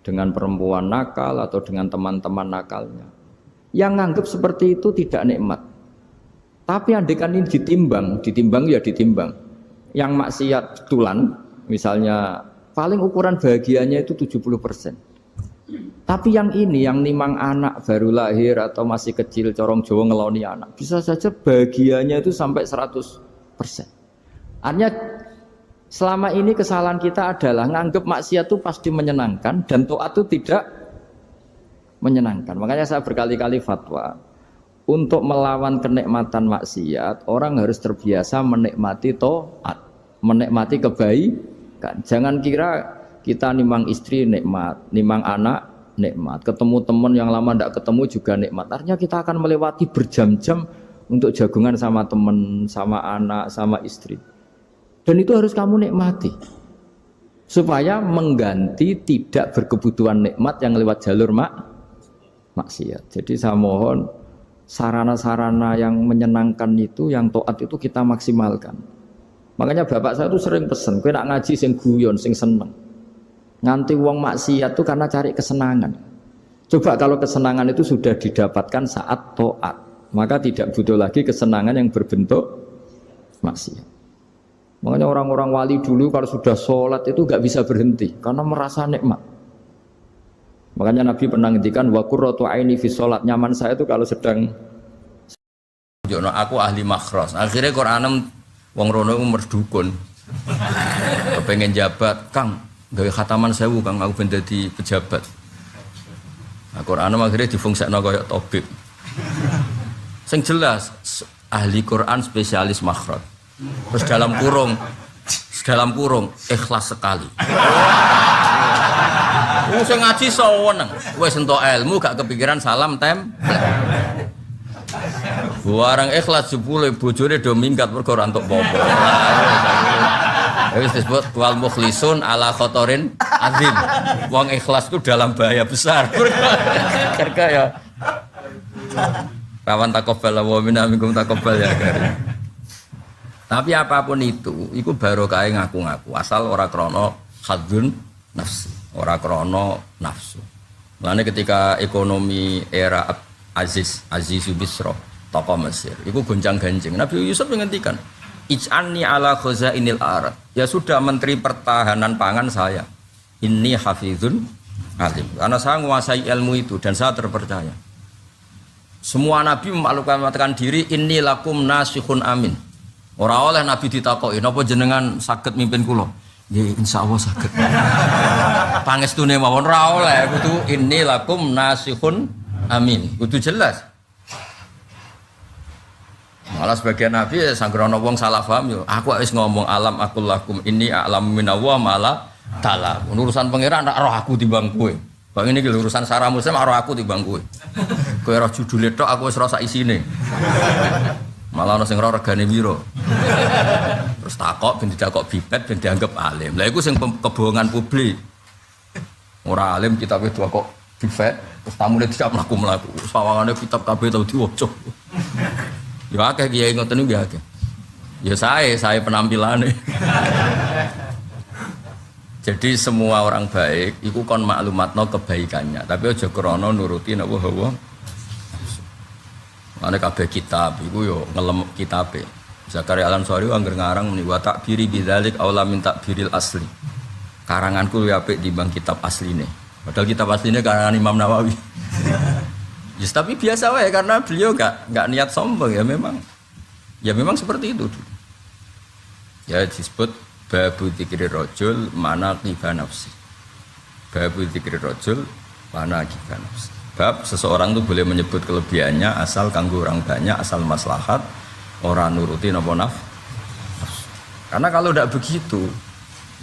dengan perempuan nakal atau dengan teman-teman nakalnya, yang nganggap seperti itu tidak nikmat. Tapi andekan ini ditimbang ya ditimbang. Yang maksiat betulan, misalnya paling ukuran bahagianya itu 70%. Tapi yang ini, yang nimang anak baru lahir atau masih kecil, corong Jawa ngeloni anak, bisa saja bahagianya itu sampai 100%. Artinya selama ini kesalahan kita adalah nganggap maksiat itu pasti menyenangkan dan taat itu tidak menyenangkan. Makanya saya berkali-kali fatwa, untuk melawan kenikmatan maksiat, orang harus terbiasa menikmati taat, menikmati kebaikan. Jangan kira kita nimang istri nikmat, nimang anak nikmat, ketemu teman yang lama tidak ketemu juga nikmat. Artinya kita akan melewati berjam-jam untuk jagungan sama teman, sama anak, sama istri. Dan itu harus kamu nikmati supaya mengganti tidak berkebutuhan nikmat yang lewat jalur maksiat. Jadi saya mohon sarana-sarana yang menyenangkan itu, yang taat itu kita maksimalkan. Makanya bapak saya itu sering pesan, kowe nak ngaji sing guyon, sing seneng. Nganti wong maksiat itu karena cari kesenangan. Coba kalau kesenangan itu sudah didapatkan saat taat, maka tidak butuh lagi kesenangan yang berbentuk maksiat. Makanya orang-orang wali dulu kalau sudah sholat itu gak bisa berhenti karena merasa nikmat. Makanya Nabi pernah ngendikan wa qurratu aini fi sholat, nyaman saya itu kalau sedang jono aku ahli makhras. Akhirnya Quran wong rono merdukun. Kepengen jabat, Kang gawe khataman 1000 Kang aku ben dadi pejabat. Nah, Quran akhirnya difungsikno kaya tabib. Sing jelas ahli Quran spesialis makhraj. Terus dalam kurung ikhlas sekali. Sing ngaji seneng, wis entuk ilmu gak kepikiran salam template. Barang ikhlas jebule bojone do minggat mergo ora entuk apa-apa. Wis disebut wal mukhlisun ala khotorin azim. Wong ikhlas itu dalam bahaya besar. Karena ya rawan taqabbal wa minna minkum taqabbal ya karim. Tapi apapun itu barokah ngaku-ngaku asal ora krana hadzun nafsi, ora krana nafsu. Mulane ketika ekonomi era Aziz Bisra tokoh Mesir, iku goncang-ganjing. Nabi Yusuf menghentikan ij'alni ala khazainil ard. Ya sudah menteri pertahanan pangan saya. Inni hafizun alim. Karena saya menguasai ilmu itu dan saya terpercaya. Semua nabi memaklumkan diri inni lakum nasihun amin. Ora oleh nabi ditakoki napa jenengan saged mimpin kula? Nggih insyaallah saged. pangestune mawon ora oleh kudu inni lakum nasihun amin. Kudu jelas. Malah sebagian nabi ya sanggrono wong salah paham yo. Aku wis ngomong alam akul lakum ini alam minallah malah taala. Urusan pangeran tak roh aku timbang kowe. Bang ini urusan sarah muslim roh aku timbang kowe. Kowe roh judule tok aku wis rasa isine. Malah ana sing roh regane piro. Terus takok ben didakok bibet ben dianggap alim. Lah iku sing kebohongan publik. Ora alim kitabe kok bibet terus tamune tidak mlaku-mlaku. Sawangane kitab kabeh tau diwaca. Ya akeh kiai ngoten niku ya akeh. Ya saya penampilannya. Jadi semua orang baik iku kon maklumatno kebaikannya, tapi aja krana nuruti napa hawa. Ana kabeh kitab iku yo ngelem kitabe. Zakaria Al-Ansari angger ngarang muni wa takbiri bidzalik aula min takbiril asli. Karanganku luwih apik timbang kitab asline. Padahal kitab asline karangan Imam Nawawi. Yes, tapi biasa wae karena beliau enggak niat sombong ya memang seperti itu. Ya disebut babu dzikri rajul manaqiba nafsi. Babu dzikri rajul manaqiba nafsi. Bab seseorang itu boleh menyebut kelebihannya asal kanggo orang banyak, asal maslahat, orang nuruti napa nafsu. Karena kalau tidak begitu,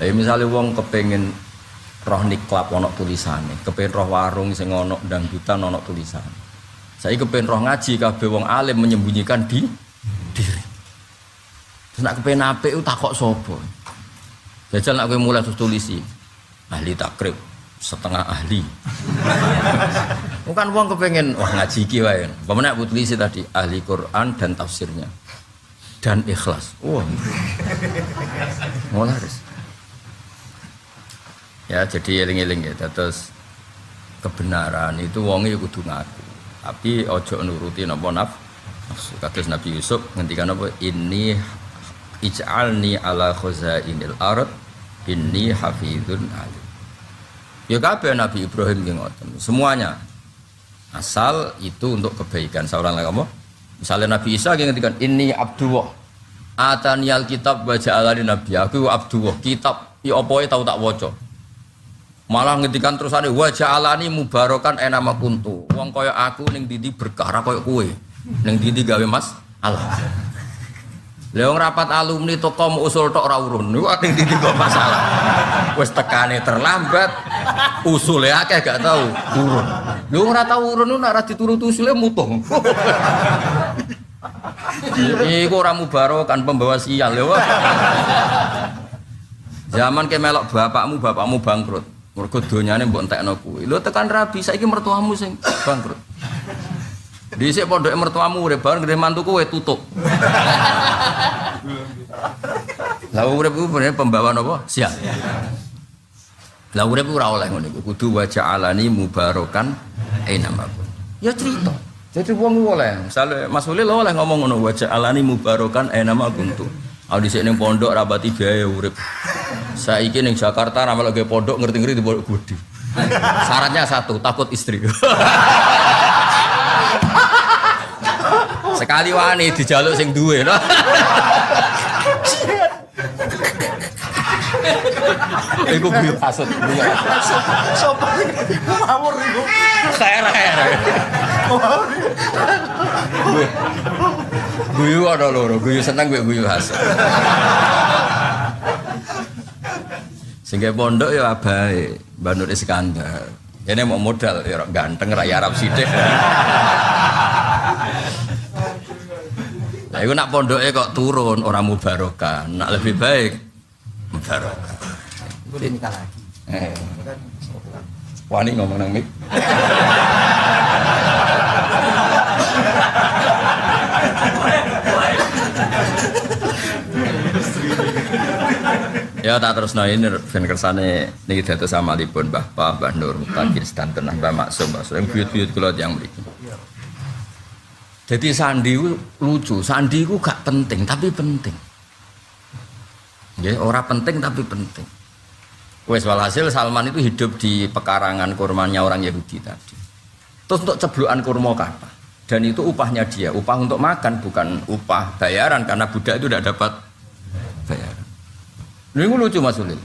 misalnya wong kepengen roh niklap ono tulisane, kepengen roh warung sing ono dangdutan ono tulisane. Saya kepengen roh ngaji kabeh wong alim menyembunyikan diri. Terus nak kepengen apik ku takok sapa? Jajal nak kowe mulai tulisi ahli takrib setengah ahli. Bukan wong kepengen wah ngaji iki wae. Pemene aku tulisi tadi ahli Quran dan tafsirnya dan ikhlas. Wah. Molaris. Ya jadi eling-eling ya terus kebenaran itu wonge kudu ngaku. Tapi ojo nuruti napa nafsu. Kados Nabi Yusuf ngendikan apa ini ij'alni ala khazainil ard inni hafizun alim. Ya kabeh Nabi Ibrahim ki ngoten. Semuanya asal itu untuk kebaikan. Seorang lagi apa? Misalnya Nabi Isa ki ngendikan inni abdullah. Ataniyal kitab wa ja'alani nabiy. Aku abdullah. Kitab ya apa tau tak waca. Malah ngendikan terusane wa ja'alani mubarakan enama kuntu. Wong kaya aku ning ndi berkah ra kaya kowe. Ning ndi gawe Mas Allah. Lah wong rapat alumni toko usul tok ora urun. Niku ning ndi kok masalah. Wis tekane terlambat. Usule akeh gak tau urun. Lho ora tau urun nek ora diturut usule mutung. Iku ora mubarakan pembawa sial lho. Zaman ke melok bapakmu bangkrut. Mergo donyane mbok entekno kuwi. Lho tekan rabi saiki mertuamu sing bangkrut. Dhisik pondoke mertuamu urip bareng gede mantu kowe tutup. Lah urip ku bener pembawa napa? Sial. Lah urip ora oleh ngono iku. Kudu wa ja'alani mubarakan ainamakum. Ya cerita. Jadi wong oleh, misale Mas Ulil oleh ngomong ngono wa ja'alani mubarakan ainamakum tu. Aku dhisik ning pondok rabati biaya urip. Saiki ning Jakarta ra melok pondok ngerti-ngerti di pondok Budi. Syaratnya satu, takut istri. Sekali wani dijaluk sing duwe no. Iku guyu hasud. Sopo ngawur iku. Khair. Guyu ada loro, guyu seneng guyu hasud. Sehingga pondok ya abahe Mbah Nur Iskandar. Ini mau modal ya ganteng raya Arab sithik. Lah iku nak pondoke kok turun orang mubarokah, nak lebih baik mubarokah. Boleh nikah lagi. Wani ngomong nang mik. Ya tak terus ini ben kersane niki dados amalipun Mbah Nur Mutakir sedanten Mbah Maksum yang buyut-buyut kula tiyang mriki. Jadi sandi itu lucu, sandi itu gak penting tapi penting. Ya, ora penting tapi penting. Wes walhasil Salman itu hidup di pekarangan kurmanya orang Yahudi tadi. Terus untuk ceblukan kurma kata. Dan itu upahnya dia, upah untuk makan bukan upah bayaran karena budak itu tidak dapat bayaran. Ini lucu Mas Ulil.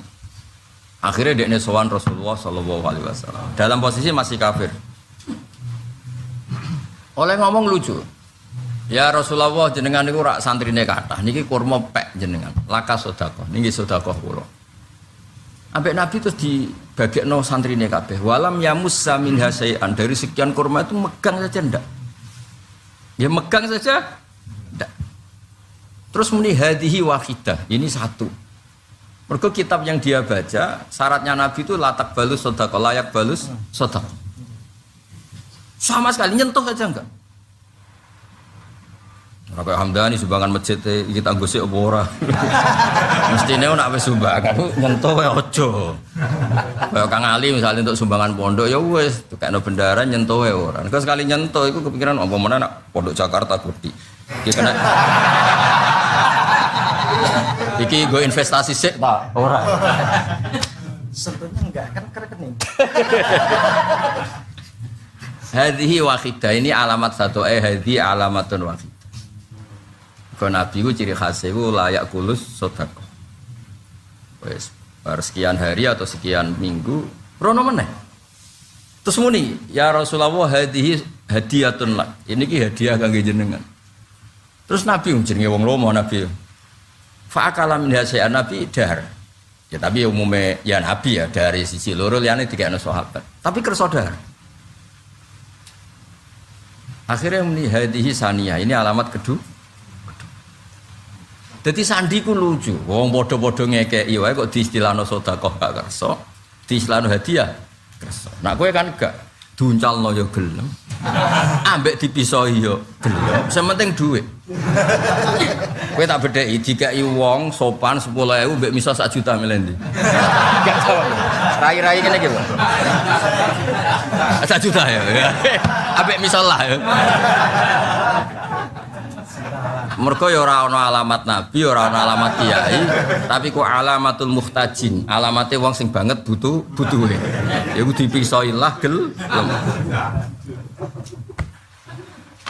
Akhirnya dekne sowan Rasulullah sallallahu alaihi wasallam. Dalam posisi masih kafir. Oleh ngomong lucu. Ya Rasulullah jenengan niku rak santrine kathah. Niki kurma pek jenengan. Laka sedekah. Niki sedekah kula. Ambek Nabi terus dibagekno santrine kabeh. Walam yamussa min hasai'an, dari sekian kurma itu megang saja ndak. Ya megang saja ndak. Terus muni hadhihi wahidah. Ini satu. Mergo kitab yang dia baca, syaratnya Nabi itu latak balus sedekah, layak balus sedekah. Sama sekali nyentuh aja enggak. Ora kaya Hamdani sumbangan masjid kita gosik apa ora. Mestine nek wis sumbangan nyentuh wae aja. Kaya Kang Ali misalnya untuk sumbangan pondok ya wis tukekno bendara nyentuh wae ora. Nek sekali nyentuh iku kepikiran apa meneh nek pondok Jakarta gede. Iki kena iki go investasi sik ta ora. Sebetulnya enggak kan rekening. Hadhihi wahidah, ini alamat satu hadhi alamatun wahidah. Kalau Nabi itu ciri khasnya itu layak kulus sedekah. Wes sekian hari atau sekian minggu rono meneh. Terus muni, ya Rasulullah hadhihi hadiyatun lak. Ini ki hadiah kangge jenengan. Terus Nabi jenenge wong lomo Nabi. Fa akala min hasya'an Nabi dahar. Ya tapi umumnya ya Nabi ya dari sisi loro liyane dikene sahabat. Tapi kersa dahar. Akhirnya muni hadhihi saniyah. Ini alamat kedua. Jadi sandi ku lucu, wong bodoh-bodoh ngekei wae kok diistilahno sedekah gak kersa, diistilahno hadiah kersa. Nak kowe kan gak duncalno ya gelem. Ambek dipisahi ya gelem. Sementing dhuwit. Kowe tak bedheki dikai wong sopan 10.000 mbek miso 1 juta milih ndi. Gak tau. Rai-rai ngene iki, Pak. 1 juta ya. Ambek miso lah ya. Mergo ya ora ana alamat nabi, ora ana alamat kiai, tapi ku alamatul muhtajin, alamate wong sing banget butuhe. Ya kudu dipisailah gelem.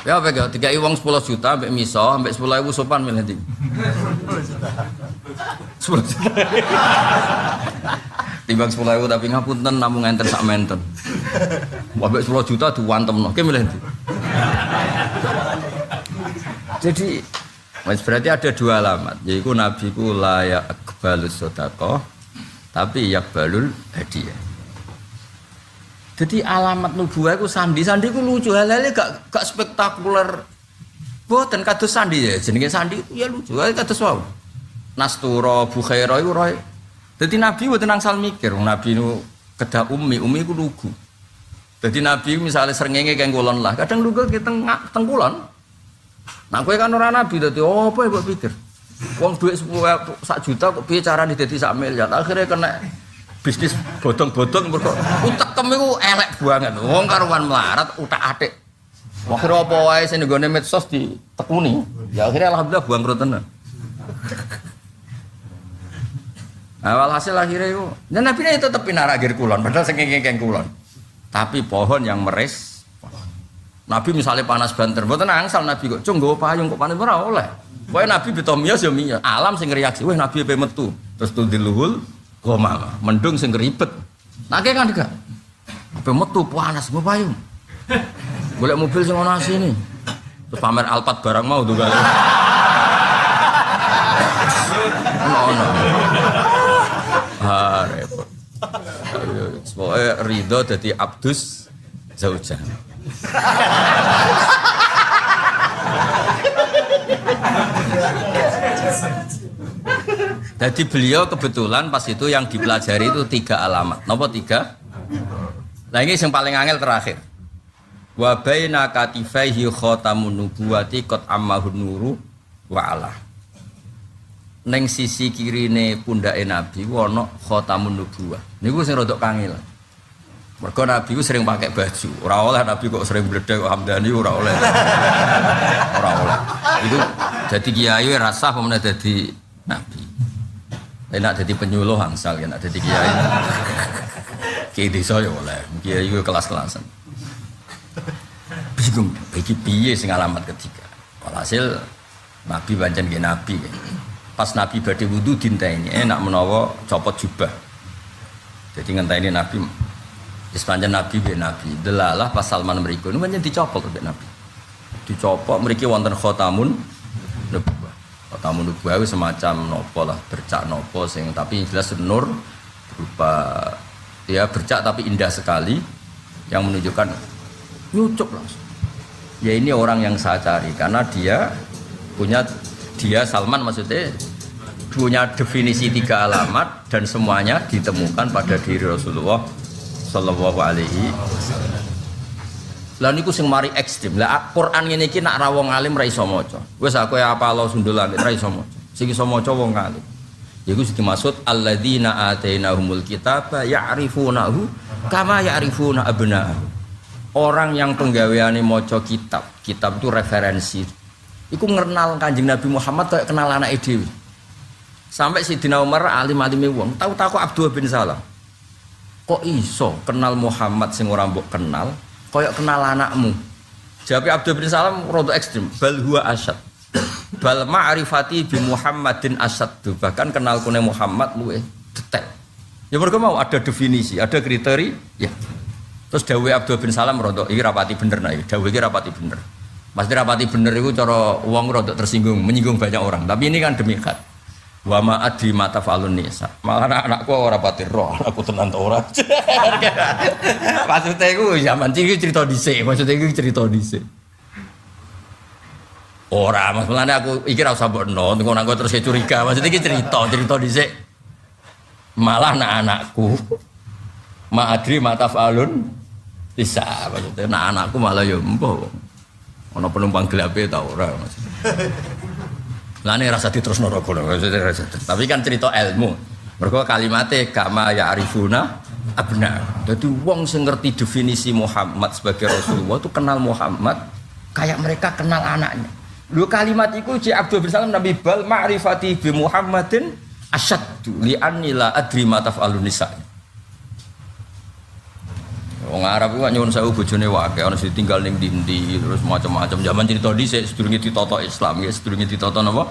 Ya apa gak dikai wong 10 juta mbek miso, mbek 10.000 sopan milih ndi? 10 juta. Timbang 10.000 tapi ngapunten namung enten sak menten. Mbek 10 juta diwantemno, ki milih ndi? Jadi berarti ada dua alamat, yaitu Nabi ku layak balus sedekah, tapi yakbalul hadiah. Jadi alamat nubuwah ku sandi ku lucu, hal-hal gak spektakuler. Boten kados sandi ya, jenenge sandi ya lucu, kados wae. Nastura Bukhaira iku roe. Dadi Nabi mboten angsal mikir, Nabi nu kedah umi ku lugu. Dadi Nabi misalnya srengenge kang kulon lah, kadang lugu ki teng kulon. Nah kowe kan ora nabi dadi apa ya mbok pikir. Wong dhuwit 1 juta kok piye carane dadi 1 miliar. Akhire kena bisnis bodong-bodong mergo utekem iku elek banget. Wong karuan melarat utak-atik. Akhire apa wae sing nggone medsos ditekuni. Ya akhirnya alhamdulillah bangkrut tenan. Walhasil akhirnya itu, dan Nabi ini tetap pinara akhir kulon, padahal sengkeng kulon. Tapi pohon yang meres. Nabi misalnya panas banter, mboten angsal Nabi kok cung payung kok panas ora oleh. Pokoke Nabi beto miyos ya miyos. Alam sing reaksi, weh Nabi ape metu. Terus tudiluhul goma, mendung sing ribet. Nake kan gak. Ape metu panas nggo payung. Golek mobil sing ono asine. Terus pamer Alphard barang mau tuh kali. Ono. Repot. Pokoke ridho dadi abdus zaujah. Jadi beliau kebetulan pas itu yang dipelajari itu 3 alamat. Napa 3? Nah ini yang paling angel terakhir. Wa baina katifaihi khatamun nubuwati qad ammahun nuru wa ala. Neng sisi kirine pundake Nabi ana khatamun nubuwah. Niku sing rada kangelan. Mergo Nabi ku sering pakai baju. Ora oleh Nabi kok sering bledek kok Hamdani ora oleh. Ora oleh. Itu dadi kiai rasa pemene dadi nabi. Enak dadi penyuluh angsal enak dadi kiai. Kiai desa ya oleh. Kiai ku kelas-kelasan. Bingung iki piye sing alamat ketiga. Walhasil Nabi pancen nggih nabi. Pas Nabi badhe wudu dinteni enak menawa copot jubah. Jadi ngenteni Nabi sepanjang Nabi be Nabi. Delalah pas Salman mriku niku pancen dicopot be Nabi. Dicopot mriki wonten khotamun nubuwah. Khotamun nubuwah itu semacam nopo lah, bercak nopo sing tapi jelas nur berupa ya bercak tapi indah sekali yang menunjukkan nyucuk langsung. Ya ini orang yang saya cari karena dia Salman maksudnya punya definisi 3 alamat dan semuanya ditemukan pada diri Rasulullah sallallahu alaihi wasallam. Lah niku sing mari ekstrem. Lah Quran ngene iki nak ra wong alim ra iso maca. Wis aku ya apal sundul langit ra iso maca. Sing iso maca wong alim. Iku sing dimaksud alladzina atainahumul kitaba ya'rifunahu kama ya'rifuna abna'ahum. Orang yang penggaweane maca kitab itu referensi. Iku ngenal Kanjeng Nabi Muhammad kayak kenal anake dhewe. Sampai Sidina Umar alim-alime wong, tahu-tahu Abdullah bin Salam. Kok iso kenal Muhammad sing ora mbok kenal, kayak kenal anakmu. Jawab Abdullah bin Salam rada ekstrem, bal huwa asyad. Bal ma'rifati bi Muhammadin asyad. Bahkan kenalkune Muhammad luwih detail. Ya mergo mau ada definisi, ada kriteria, ya. Terus dawuh Abdullah bin Salam rada iki rapati bener nah iki. Dawuh iki rapati bener. Pasti rapati bener iku cara wong rada tersinggung, menyinggung banyak orang. Tapi ini kan demi hak. Wa ma adri mata falun nisa. Malah anakku ora pati roh, aku tenan ta ora. Maksudnya iku zaman iki cerita dhisik, maksudnya iki cerita dhisik. Ora, maksudnya aku iki ra usah mbokno, engko nang terus curiga. Maksudnya iki cerita dhisik. Malah anakku ma adri mata falun bisa, maksudnya anakku malah ya empo. Ana penumpang gelape ta ora maksudnya. Lah nek rasa diterusno roko lho, tapi kan cerita ilmu. Mergo kalimate kama ya'rifuna abna. Dadi wong sing ngerti definisi Muhammad sebagai Rasulullah itu kenal Muhammad kayak mereka kenal anaknya. Lho kalimat iku Ji Abdul bin Salam Nabi bal ma'rifati bi Muhammadin asyaddu li anni la adri ma taf'alun nisa. Wong Arab ku nyuwun sewu bojone wae ana sing tinggal ning ndi terus macam-macam zaman cerita dhisik sedurunge ditata Islam ya sedurunge ditata napa.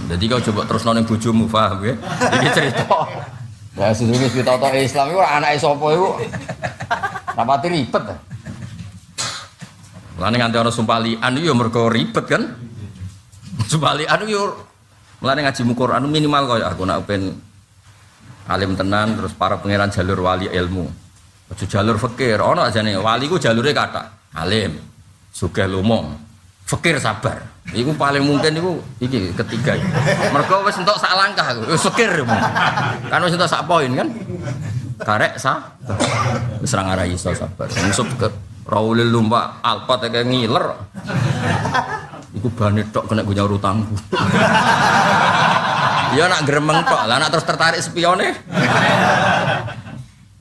Dadi kau coba terus ning bojomu paham ya. Iki cerita. Lah sedurunge ditata Islam iku anake sapa iku? Rapati ribet. Lah ning nganti ana sumpalian yo mergo ribet kan. Sumpalian yo mulane ngaji Quran minimal kaya aku nak ben alim tenan terus para pangeran jalur wali ilmu. Aja jalur fakir, ana ajane wali ku jalure kathah. Alim, sugih lomo, fakir sabar. Iku paling mungkin iku iki ketiga. Mergo wis entuk sak langkah, wis fakir. Kan wis entuk sak poin kan. Karek wis ra ngarai iso sabar. Musuh ke Raulil lumpak alpat kayak ngiler. Iku bane tok kena gue nyaur utangku. Ya nak gremeng tok, lah nak terus tertarik spione.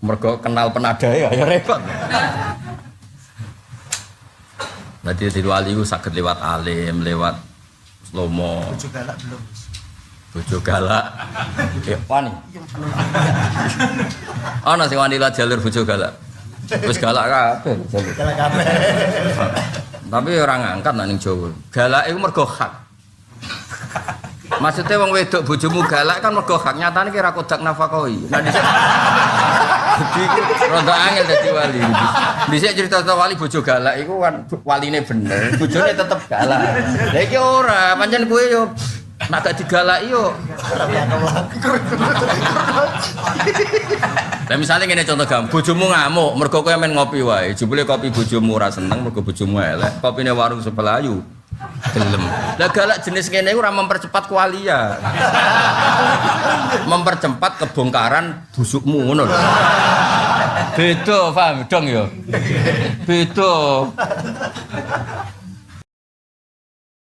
Mergo kenal penadae ya repot. Berarti di wali itu sakit lewat alim, lewat lomo. Bojo galak belum. Bojo galak. Ya wani. Ana sing wani lewat jalur bojo galak. Wis galak kabeh. Galak kabeh. Tapi orang ngangkat nang ning Jawa. Galak iku mergo hak. Maksudnya wong wedok bojomu galak kan mergo hak nyatane ki ra kodak nafakoi. Nah dhisik rontok angel dadi wali. Dhisik cerita wali bojo galak iku kan waline bener, bojone tetep galak. Lah iki ora, pancen kowe yo nek gak digalaki yo. Lah misale ngene contoh gam, bojomu ngamuk mergo kowe men ngopi wae. Jebule kopi bojomu ora seneng mergo bojomu elek, kopine warung sebelah ayu. Gelem. Lah galak jenis ngene iku ora mempercepat kualia. Mempercepat kebongkaran busukmu ngono lho. Beda, paham dong ya? Beda.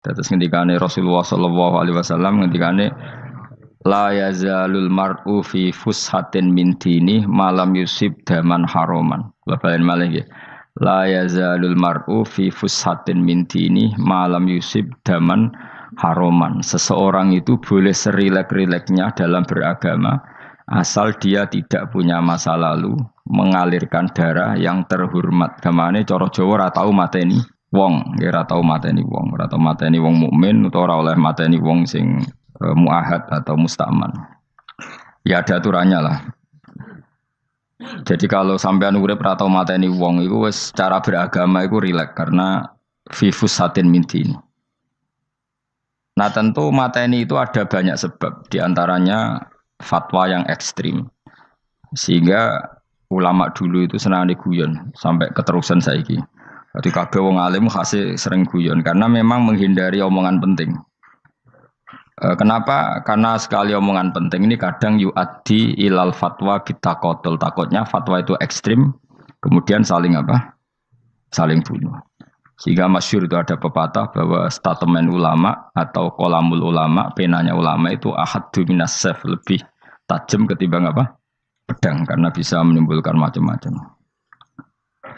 Terus ngendikane Rasulullah sallallahu alaihi wasallam ngendikane la yazalul mar'u fi fushatin min dini malam yusib daman haroman. Bapak malih nggih. La yazalul mar'u fi fushatin min dini malam yusib daman haroman. Seseorang itu boleh serilek-rileknya dalam beragama asal dia tidak punya masa lalu mengalirkan darah yang terhormat. Gamane cara Jawa ora tau mateni wong, ora tau mateni wong, ora tau mateni wong mukmin utawa ora oleh mateni wong sing muahad atau mustaman. Ya ada aturannya lah. Jadi kalau sampean urip ora tau mateni wong iku wis cara beragama iku rileks karena vivus satin mintin. Nah tentu mateni itu ada banyak sebab, diantaranya fatwa yang ekstrim. Sehingga ulama dulu itu senang guyon sampai keterusan saiki. Jadi kabeh wong alim khase sering guyon karena memang menghindari omongan penting. Kenapa? Karena sekali omongan penting ini kadang yu'addi ilal fatwa kita kotul. Takutnya fatwa itu ekstrim, kemudian saling apa? Saling bunuh. Sehingga masyhur itu ada pepatah bahwa statement ulama atau kolamul ulama, penanya ulama itu ahaddu minas saf, lebih tajam ketimbang apa? Pedang, karena bisa menimbulkan macam-macam.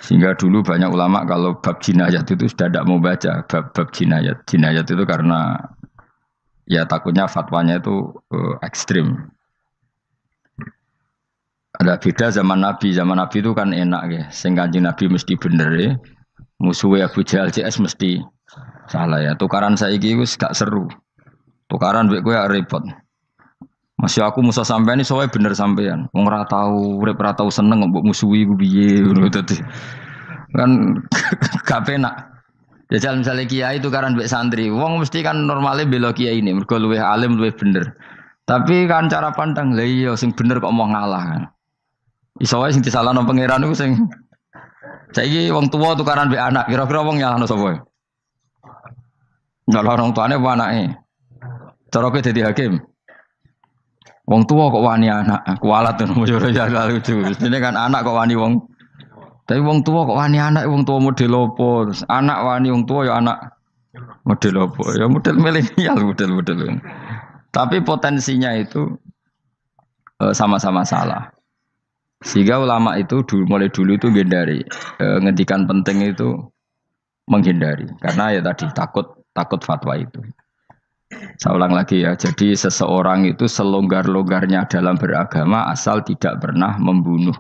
Sehingga dulu banyak ulama kalau bab jinayat itu sudah tidak mau baca bab jinayat. Jinayat itu karena ya takutnya fatwanya itu ekstrim. Ada beda zaman Nabi itu kan enak ya. Sing Kanjeng Nabi mesti bener ya. Musuhnya Abu Jahal CS mesti salah ya. Tukaran saiki wis gak seru. Tukaran mbek kowe repot. Masih aku musuh sampean iki soalnya bener sampean. Wong ora tau urip ora tau seneng mbok musuhi ku piye ngono dadi. Kan gak penak. Jajal misalnya kiai itu karena mbek santri, wong mesti kan normalnya bela kiai ini, mergo luwih alim luwih bener. Tapi kan cara pandang, lah iya sing bener kok mau ngalah kan. Iso wae sing disalahno pangeran iku sing saiki wong tuwa tukaran mbek anak, kira-kira wong nyalahno sapa? Nyalahno orang tuane apa anake? Cara kowe dadi hakim. Wong tuwa kok wani anak, kualat to yo ya lucu. Mestine kan anak kok wani wong. Tapi wong tua kok wani anak, wong tua model opo? Terus anak wani wong tua ya anak model opo? Ya model milenial, model. Tapi potensinya itu sama-sama salah. Sehingga ulama itu mulai dulu itu menghindari ngendikan penting itu menghindari karena ya tadi takut fatwa itu. Saya ulang lagi ya. Jadi seseorang itu selonggar-longgarnya dalam beragama asal tidak pernah membunuh.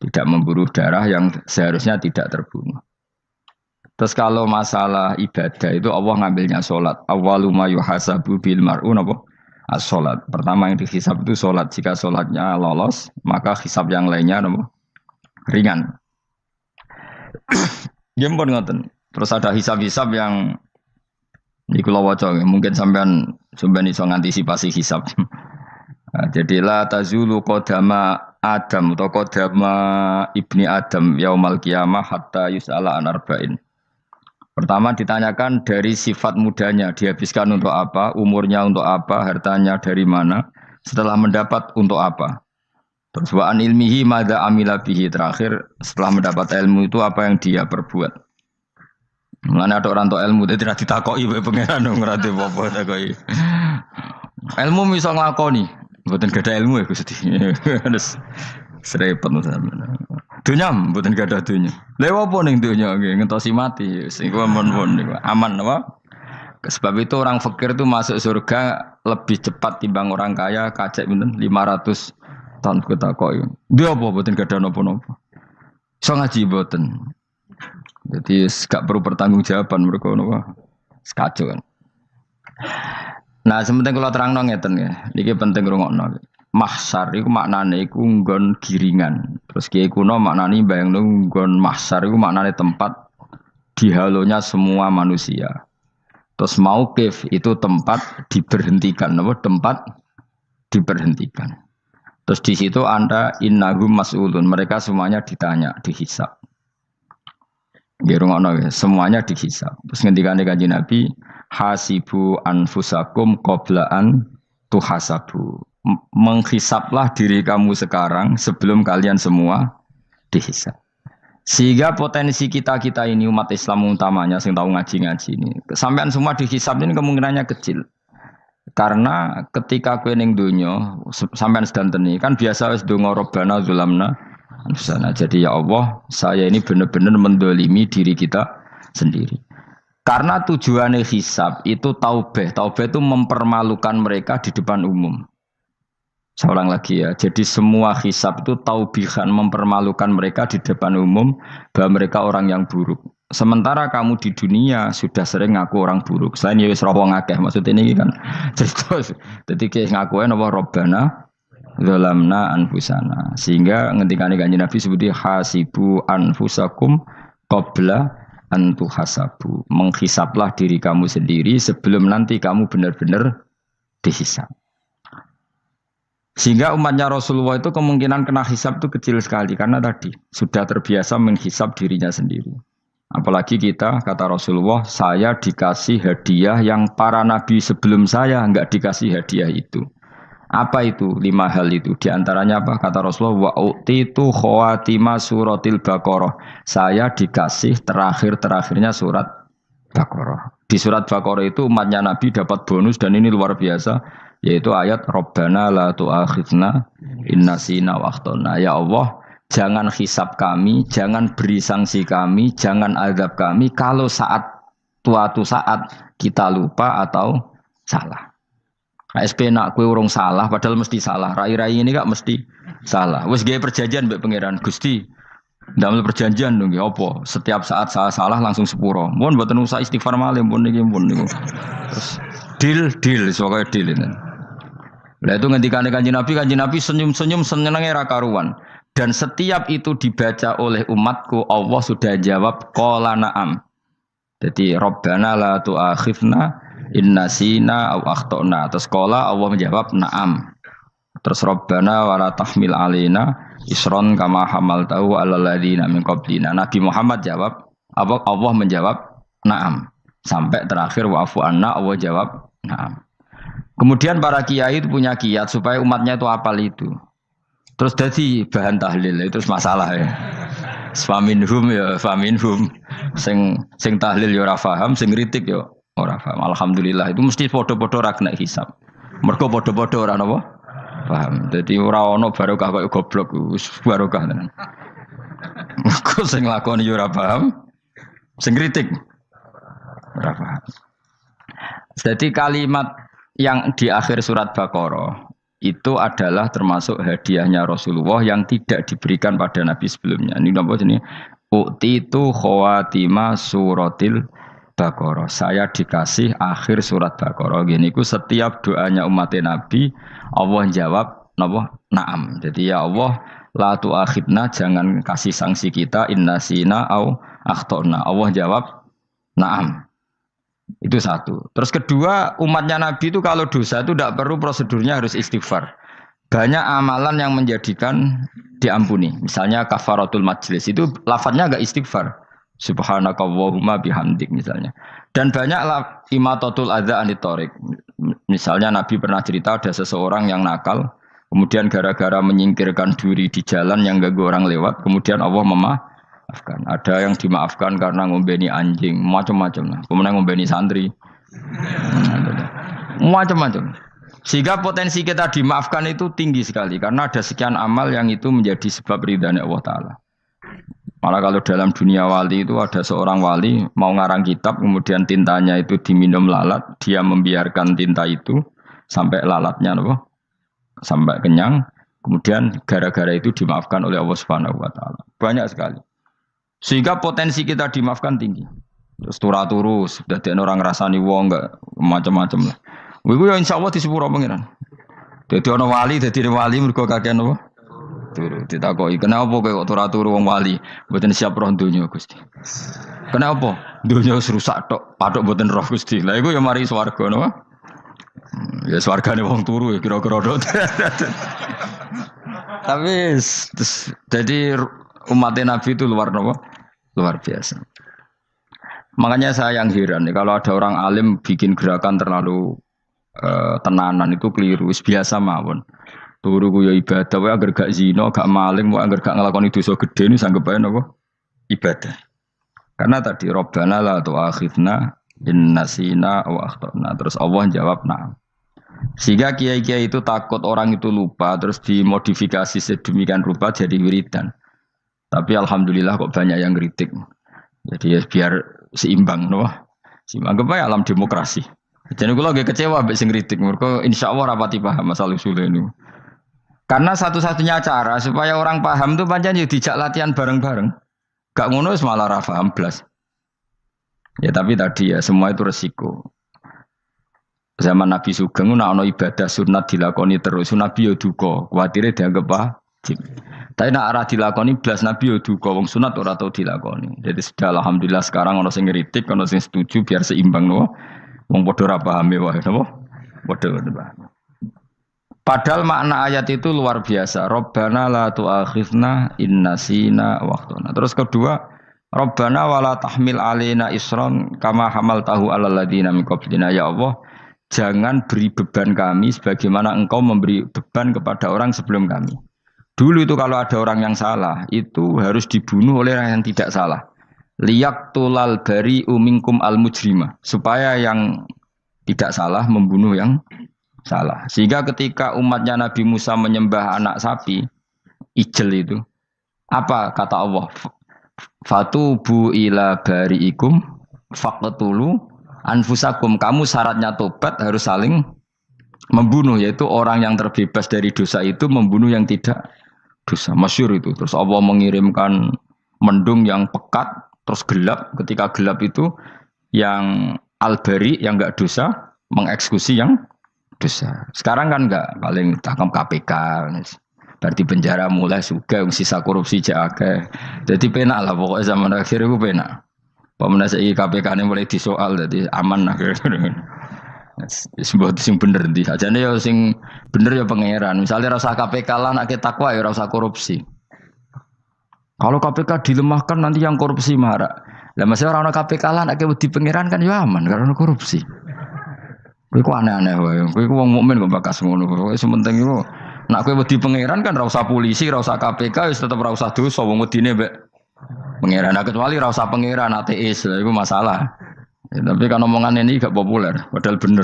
Tidak memburu darah yang seharusnya tidak terbunuh. Terus kalau masalah ibadah itu Allah ngambilnya sholat. Awwalu ma yuhasabu bil mar'un apa? As-sholat. Pertama yang dihisab itu sholat. Jika sholatnya lolos, maka hisab yang lainnya apa? Ringan. Gempon ngoten. Terus ada hisab-hisab yang di kula waca mungkin sampean iso ngantisipasi hisab. Nah, jadilah tazulu qadama Adam atau qadama ibni Adam yaumal qiyamah hatta yus'ala an arba'in. Pertama ditanyakan dari sifat mudanya, dihabiskan untuk apa, umurnya untuk apa, hartanya dari mana, setelah mendapat untuk apa. Terus wa an ilmihi madza amila bihi, terakhir setelah mendapat ilmu itu apa yang dia perbuat. Mulane ada orang tua ilmu tidak ditakoki wae pangeran ora apa takoki. Ilmu bisa nglakoni. Mboten gadah ilmu ya Gusti. Terus serepet sampeyan. Dunya mboten gadah dunya. Lha opo ning dunya nggih ngentosi mati. Sing aman niku. Aman apa? Sebab itu orang fakir itu masuk surga lebih cepat timbang orang kaya kacek pinten 500 tahun ketakoki. Dia apa mboten gadah napa-napa. Iso ngaji mboten. Jadi gak perlu pertanggungjawaban mergo napa. Sekacau kan. Nah, sementing kalau terang ngeten ya, ini penting rungokno. Mahsyar itu maknane iku nggon giringan. Terus kiai kuno maknane bayangno nggon mahsyar iku maknane tempat dihalonya semua manusia. Terus mauqif itu tempat diberhentikan, apa? Tempat diberhentikan. Terus di situ Anda innahum mas'ulun, mereka semuanya ditanya, dihisab. Nggih semuanya dihisab. Terus ngendikane Kanjeng Nabi hasibu anfusakum qablaan tuhasabu. Menghisaplah diri kamu sekarang sebelum kalian semua dihisap. Sehingga potensi kita ini umat Islam utamanya yang tahu ngaji-ngaji ini, sampean semua dihisap ini kemungkinannya kecil. Karena ketika kowe ning donya sampean sedanteni kan biasa wis donga robbana zulamna anfusana. Jadi ya Allah, saya ini benar-benar mendolimi diri kita sendiri. Karena tujuannya hisab itu taubah. Taubah itu mempermalukan mereka di depan umum. Saya ulang lagi ya. Jadi semua hisab itu taubihan, mempermalukan mereka di depan umum bahwa mereka orang yang buruk. Sementara kamu di dunia sudah sering ngaku orang buruk. Selain ya wis wong akeh. Maksud ini kan cerita. Jadi kayak ngakuin apa Robbana Zalamna anfusana. Sehingga ngendikane Kanjeng Nabi sebuti hasibu anfusakum qabla an tuhasabu. Menghisaplah diri kamu sendiri sebelum nanti kamu benar-benar dihisap. Sehingga umatnya Rasulullah itu kemungkinan kena hisap itu kecil sekali karena tadi sudah terbiasa menghisap dirinya sendiri. Apalagi kita, kata Rasulullah, saya dikasih hadiah yang para nabi sebelum saya enggak dikasih hadiah itu. Apa itu? 5 hal itu. Di antaranya apa? Kata Rasulullah, wa utitu khawatima suratil Baqarah. Saya dikasih terakhir-terakhirnya surat Baqarah. Di surat Baqarah itu umatnya Nabi dapat bonus dan ini luar biasa, yaitu ayat Rabbana la tu'akhidna innasina wa akhtana. Ya Allah, jangan hisab kami, jangan beri sanksi kami, jangan azab kami kalau suatu saat kita lupa atau salah. KSP nak kue urung salah, padahal mesti salah. Rai-rai ini gak mesti salah. Wes gawe perjanjian mbek pangeran Gusti. Ndamel perjanjian dong, apa? Setiap saat saya salah langsung sepuro. Mohon mboten usah istighfar malih pun niki pun niku. Terus deal soalnya deal ini. Lah itu ngendikane Kanjeng Nabi senyum-senyum senenge ra karuan. Dan setiap itu dibaca oleh umatku, Allah sudah jawab qala na'am. Jadi Rabbana la tu'akhifna innasina aw akhtana. Terus qala Allah menjawab na'am. Terus Rabbana wa la tahmil alaina isron kama hamaltahu 'alal ladzina min qablina. Nabi Muhammad jawab, Allah menjawab na'am. Sampai terakhir wa'fu anna, Allah jawab na'am. Kemudian para kiai itu punya kiat supaya umatnya itu hafal itu. Terus jadi bahan tahlil itu masalah ya. Faminhum ya faminhum. Sing tahlil ya ora paham, sing kritik ya ora paham. Alhamdulillah itu mesti padha-padha ra kena hisab. Mergo padha-padha ora napa? Paham. Dadi ora ana barokah kaya goblok wis barokah tenan. Mergo sing lakoni ya ora paham, sing kritik ora paham. Jadi kalimat yang di akhir surat Baqarah itu adalah termasuk hadiahnya Rasulullah yang tidak diberikan pada Nabi sebelumnya. Ini apa ini? Utitu khawatima suratil Baqarah. Saya dikasih akhir surat Baqarah. Gini ku setiap doanya umat Nabi Allah jawab napa? Naam. Jadi ya Allah la tu'akhidna, jangan kasih sanksi kita innasina au akhtana. Allah jawab naam. Itu satu. Terus kedua, umatnya Nabi itu kalau dosa itu tidak perlu prosedurnya harus istighfar. Banyak amalan yang menjadikan diampuni. Misalnya kafaratul majlis itu lafadznya enggak istighfar. Subhanakallahumma bihamdik misalnya. Dan banyak imatatul adza anit thoriq. Misalnya Nabi pernah cerita ada seseorang yang nakal, kemudian gara-gara menyingkirkan duri di jalan yang ganggu orang lewat, kemudian Allah memaafkan. Ada yang dimaafkan karena ngombeni anjing, macam-macam lah. Kemudian ngombeni santri, macam-macam. Sehingga potensi kita dimaafkan itu tinggi sekali karena ada sekian amal yang itu menjadi sebab ridhanya Allah Ta'ala. Malah kalau dalam dunia wali itu ada seorang wali mau ngarang kitab, kemudian tintanya itu diminum lalat, dia membiarkan tinta itu sampai lalatnya sampai kenyang, kemudian gara-gara itu dimaafkan oleh Allah Subhanahu wa Ta'ala. Banyak sekali. Sehingga potensi kita dimaafkan tinggi. Terus turu sudah ada orang ngrasani wong enggak macam-macam lah. Iku ya insyaallah disepuro pangeran. Dadi ana wali, dadi wali mergo kakean apa? Turu. Ditakoki, "Kenapa kowe kok turu wong wali? Mboten siap roh donya, Gusti." "Kenapa?" "Donya wis rusak tok, patok mboten roh, Gusti." Lah iku ya mari swarga napa? Ya swargane wong turu ya kira-kira tok. Tapi jadi umat Nabi itu luar biasa. Makanya saya yang heran kalau ada orang alim bikin gerakan terlalu tenanan itu keliru. Biasa mawon. Turu ku ya ibadah, wae agar gak zina, gak maling, wae agar gak nglakoni dosa gede ini sanggep ae napa? Ibadah. Karena tadi Rabbana la tu'akhidna in nasina wa akhtana. Terus Allah jawab na'am. Sehingga kiai-kiai itu takut orang itu lupa terus dimodifikasi sedemikian rupa jadi wiridan. Tapi alhamdulillah kok banyak yang kritik. Jadi ya biar seimbang, no? Anggap aja alam demokrasi. Jadi kalau lagi kecewa ambek sing kritik, mereka insyaallah rapati paham masalah usul ini. Karena satu-satunya cara supaya orang paham itu pancen ya dijak latihan bareng-bareng. Gak ngono wis malah ra paham blas. Ya tapi tadi ya semua itu resiko. Zaman Nabi Sugeng nak ono ibadah sunat dilakoni terus, Nabi yo duka, kuwatire dianggap wajib. Tapi nak ora dilakoni blas Nabi yo duka, wong sunat ora tau dilakoni. Jadi sudah alhamdulillah sekarang ono sing ngritik, ono sing setuju biar seimbang no. Wong padha ora pahame wae napa? Padha paham. Padahal makna ayat itu luar biasa. Rabbana la tu'akhidna in nasina wa akhtana. Terus kedua, Rabbana wala tahmil alaina isron kama hamaltahu alal ladina min qablina. Ya Allah, jangan beri beban kami sebagaimana engkau memberi beban kepada orang sebelum kami. Dulu itu kalau ada orang yang salah, itu harus dibunuh oleh orang yang tidak salah. Liyaqtulal bari'u minkum al-mujrima. Supaya yang tidak salah membunuh yang salah. Sehingga ketika umatnya Nabi Musa menyembah anak sapi, ijel itu, apa kata Allah? Fatubu ila bari'ikum faqtulu anfusakum. Kamu syaratnya tobat harus saling membunuh, yaitu orang yang terbebas dari dosa itu membunuh yang tidak dosa. Masyhur itu. Terus Allah mengirimkan mendung yang pekat, terus gelap. Ketika gelap itu yang al-bari yang enggak dosa mengeksekusi yang dosa. Sekarang kan enggak, paling tangkap KPK. Berarti penjara mulai suka, sisa korupsi jake. Jadi penak lah pokoknya zaman akhir itu penak. Pemenang saya KPK ini mulai disoal, jadi aman lah. Sebuah sing bener di aja nih ya sing bener ya pangeran. Misalnya rasa KPK lah nak takwa ya rasa korupsi. Kalau KPK dilemahkan nanti yang korupsi marah. Lah masih orang KPK lah nak di pangeran kan ya aman karena korupsi. Kowe ku aneh-aneh wae. Kowe ku wong mukmin kok bakas ngono. Kowe sementing iku nak kowe wedi pangeran kan ra usah polisi, ra usah KPK wis tetep ra usah dosa wong wedine mbek pangeran. Nah, kecuali ra usah pangeran ateis, iku masalah. Ya, tapi kan omongan ini gak populer, padahal bener.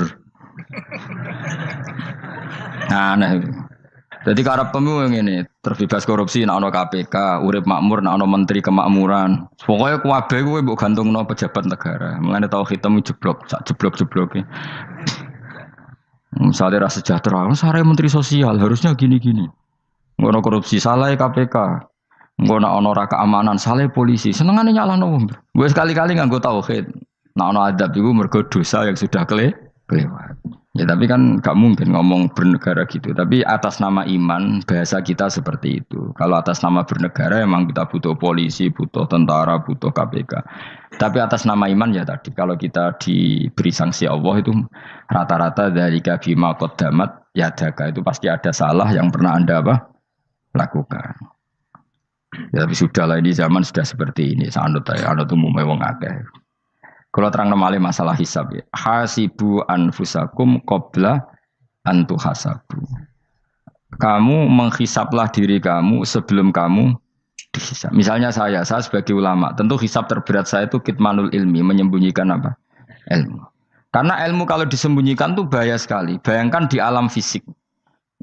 Nah, aneh. Jadi karep pemilu ini terbebas korupsi, nak ono KPK, urip makmur, nak ono menteri kemakmuran. Pokoknya kuwabe kowe mbok gantungno pejabat negara. Mulane tau hitam jeblok, sak jeblok-jebloke. Misalnya rasa sejahtera, saya menteri sosial harusnya gini-gini. Ngono korupsi salah KPK. Ngono ono ra keamanan salah polisi. Senengane nyalahno wong. Gue sekali-kali nganggo tauhid. Nah ono adab iku mergo dosa yang sudah kelewat. Ya tapi kan gak mungkin ngomong bernegara gitu. Tapi atas nama iman bahasa kita seperti itu. Kalau atas nama bernegara emang kita butuh polisi, butuh tentara, butuh KPK. Tapi atas nama iman ya tadi kalau kita diberi sanksi Allah itu rata-rata dari bima qaddamat yadaka itu pasti ada salah yang pernah Anda lakukan. Ya tapi sudahlah ini zaman sudah seperti ini. Anut umumnya wong akeh. Kalau terang nomale masalah hisab ya. Hasibu anfusakum qabla an tuhasabu. Kamu menghisablah diri kamu sebelum kamu dihisab. Misalnya saya sebagai ulama, tentu hisab terberat saya itu kitmanul ilmi, menyembunyikan apa? Ilmu. Karena ilmu kalau disembunyikan tuh bahaya sekali. Bayangkan di alam fisik.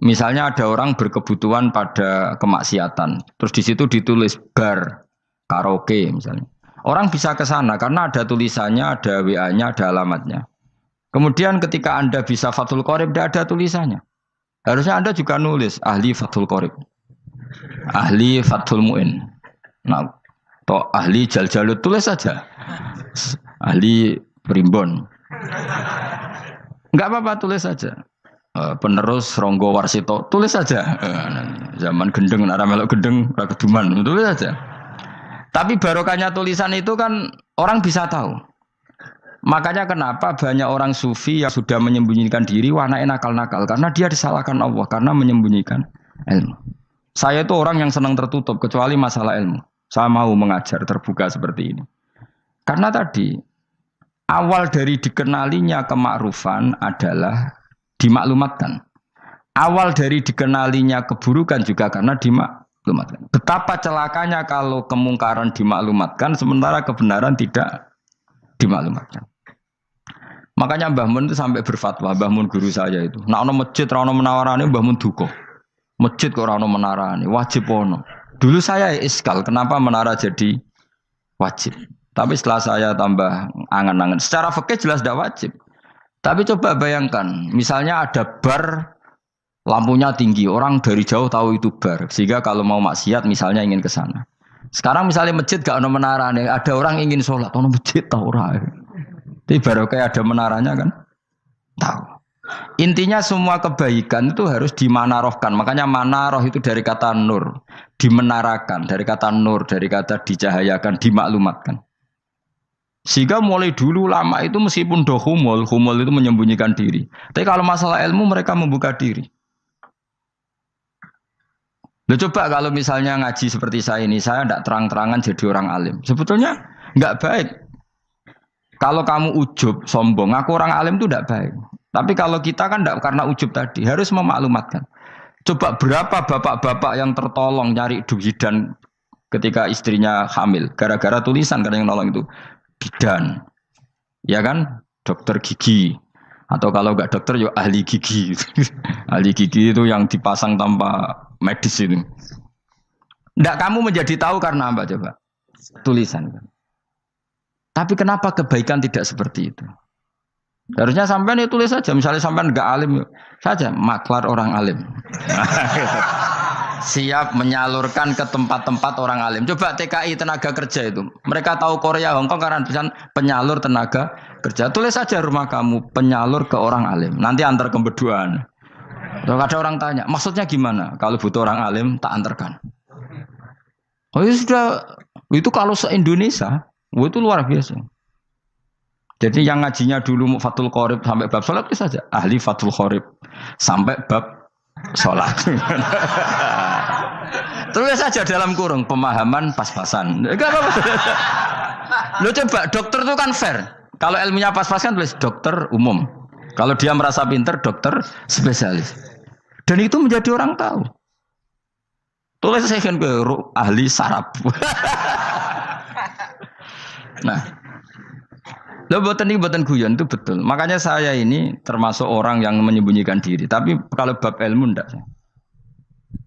Misalnya ada orang berkebutuhan pada kemaksiatan, terus di situ ditulis bar karaoke misalnya. Orang bisa ke sana karena ada tulisannya, ada WA-nya, ada alamatnya. Kemudian ketika Anda bisa Fathul Qorib, tidak ada tulisannya. Harusnya Anda juga nulis ahli Fathul Qorib, ahli Fathul Mu'in, nah, atau ahli Jaljalut, tulis saja. Ahli Primbon. Enggak apa-apa, tulis saja. Penerus Ronggo Warsito, tulis saja. Zaman gendeng, nara melok gendeng, rakeduman, tulis saja. Tapi barokahnya tulisan itu kan orang bisa tahu. Makanya kenapa banyak orang sufi yang sudah menyembunyikan diri, wanaknya nakal-nakal. Karena dia disalahkan Allah, karena menyembunyikan ilmu. Saya itu orang yang senang tertutup, kecuali masalah ilmu. Saya mau mengajar terbuka seperti ini. Karena tadi, awal dari dikenalinya kemakrufan adalah dimaklumatkan. Awal dari dikenalinya keburukan juga karena dimaklumatkan. Betapa celakanya kalau kemungkaran dimaklumatkan sementara kebenaran tidak dimaklumatkan. Makanya Mbah Mun itu sampai berfatwa, Mbah Mun guru saya itu. Nah ono masjid ra ono menawarane Mbah Mun duka. Masjid kok ora ono menarane, wajib ono. Dulu saya iskal kenapa menara jadi wajib. Tapi setelah saya tambah angan-angan, secara fikih jelas tidak wajib. Tapi coba bayangkan, misalnya ada bar lampunya tinggi, orang dari jauh tahu itu bar. Sehingga kalau mau maksiat misalnya ingin ke sana. Sekarang misalnya masjid gak ada menara nih, ada orang ingin sholat, ono masjid tahu orang. Tapi baru kayak ada menaranya kan, tahu. Intinya semua kebaikan itu harus dimanarohkan. Makanya manaroh itu dari kata nur, dimenarakan, dari kata nur, dari kata dicahayakan, dimaklumatkan. Sehingga mulai dulu lama itu meskipun humul itu menyembunyikan diri. Tapi kalau masalah ilmu mereka membuka diri. Loh coba kalau misalnya ngaji seperti saya ini, saya tidak terang-terangan jadi orang alim. Sebetulnya nggak baik. Kalau kamu ujub, sombong, aku orang alim itu tidak baik. Tapi kalau kita kan tidak karena ujub tadi, harus memaklumatkan. Coba berapa bapak-bapak yang tertolong nyari bidan ketika istrinya hamil. Gara-gara tulisan karena yang nolong itu. Bidan, ya kan, dokter gigi, atau kalau nggak dokter ya ahli gigi. Ahli gigi itu yang dipasang tanpa medis itu. Nggak kamu menjadi tahu karena apa coba? Tulisan. Tapi kenapa kebaikan tidak seperti itu? Harusnya sampean ya tulis saja. Misalnya sampean nggak alim saja, maklar orang alim. Siap menyalurkan ke tempat-tempat orang alim. Coba TKI tenaga kerja itu. Mereka tahu Korea, Hongkong karena tulisan penyalur tenaga kerja. Tulis saja rumah kamu penyalur ke orang alim. Nanti antar ke berduaan. Kalau ada orang tanya, maksudnya gimana? Kalau butuh orang alim, tak antarkan. Oh ya sudah. Itu kalau se-Indonesia, itu luar biasa. Jadi yang ngajinya dulu Fathul Qorib sampai bab sholat itu saja. Ahli Fathul Qorib sampai bab sholat. Terus saja dalam kurung pemahaman pas-pasan. Enggak apa-apa. Lo coba dokter itu kan fair. Kalau ilmunya pas-pasan tulis dokter umum. Kalau dia merasa pinter dokter spesialis. Dan itu menjadi orang tahu. Tulis saya kan ke ahli saraf. Nah, lo buatan guyon itu betul. Makanya saya ini termasuk orang yang menyembunyikan diri. Tapi kalau bab ilmu enggak.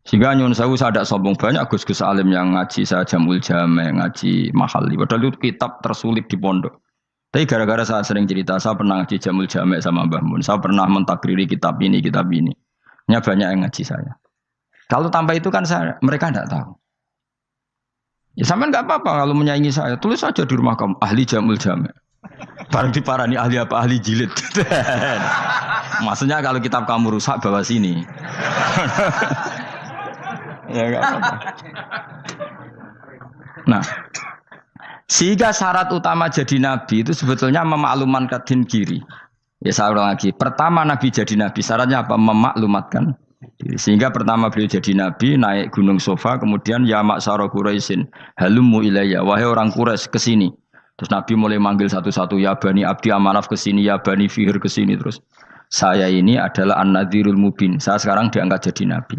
Sehingga nyun saya tidak sombong, banyak gus-gus alim yang ngaji saya Jamul Jame, ngaji Mahali. Padahal itu kitab tersulit di pondok. Tapi gara-gara saya sering cerita, saya pernah ngaji Jamul Jame sama Mbah Mun. Saya pernah mentakriri kitab ini, kitab ini. Nya banyak yang ngaji saya. Kalau tanpa itu kan mereka tidak tahu. Ya sampean nggak apa-apa kalau menyaingi saya. Tulis saja di rumah kamu, ahli Jamul Jame. Barang diparani ahli apa? Ahli jilid. Maksudnya kalau kitab kamu rusak bawa sini. Ya enggak apa-apa. Nah, sehingga syarat utama jadi nabi itu sebetulnya memaklumatkan diri. Ya saya ulang lagi. Pertama nabi jadi nabi syaratnya apa? Memaklumatkan diri. Sehingga pertama beliau jadi nabi naik gunung Sofa, kemudian ya maksara Quraisyin halummu ilayya, wahai orang Quraisy ke sini. Terus Nabi mulai manggil satu-satu, ya Bani Abdi Amanaf ke sini, ya Bani Fihr ke sini. Terus saya ini adalah An-Nadhirul Mubin. Saya sekarang diangkat jadi nabi.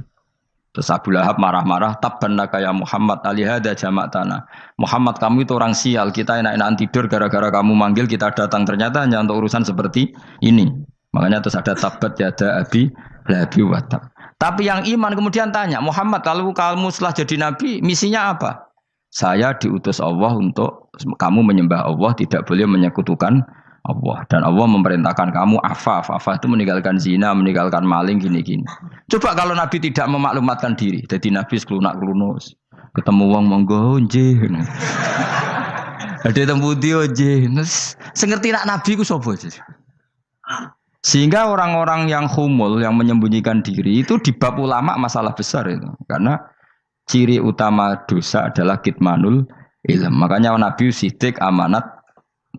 Terus Abu Lahab marah-marah, tabban laka ya Muhammad alihada jama'tana. Muhammad kamu itu orang sial, kita enak-enakan tidur gara-gara kamu manggil kita datang, ternyata hanya untuk urusan seperti ini. Makanya terus ada tabat yada abi labi watab. Tapi yang iman kemudian tanya, Muhammad kalau kamu setelah jadi nabi, misinya apa? Saya diutus Allah untuk kamu menyembah Allah, tidak boleh menyekutukan Allah. Dan Allah memerintahkan kamu afaf itu meninggalkan zina, meninggalkan maling, gini-gini. Coba kalau Nabi tidak memaklumatkan diri, jadi Nabi seklunak-klunus, ketemu wong monggo nggih. Ada temu dia nggih. Sengerti nak Nabi ku sapa sih? Sehingga orang-orang yang humul, yang menyembunyikan diri itu di bab ulama masalah besar itu. Karena ciri utama dosa adalah kitmanul ilm. Makanya Nabi sidik amanat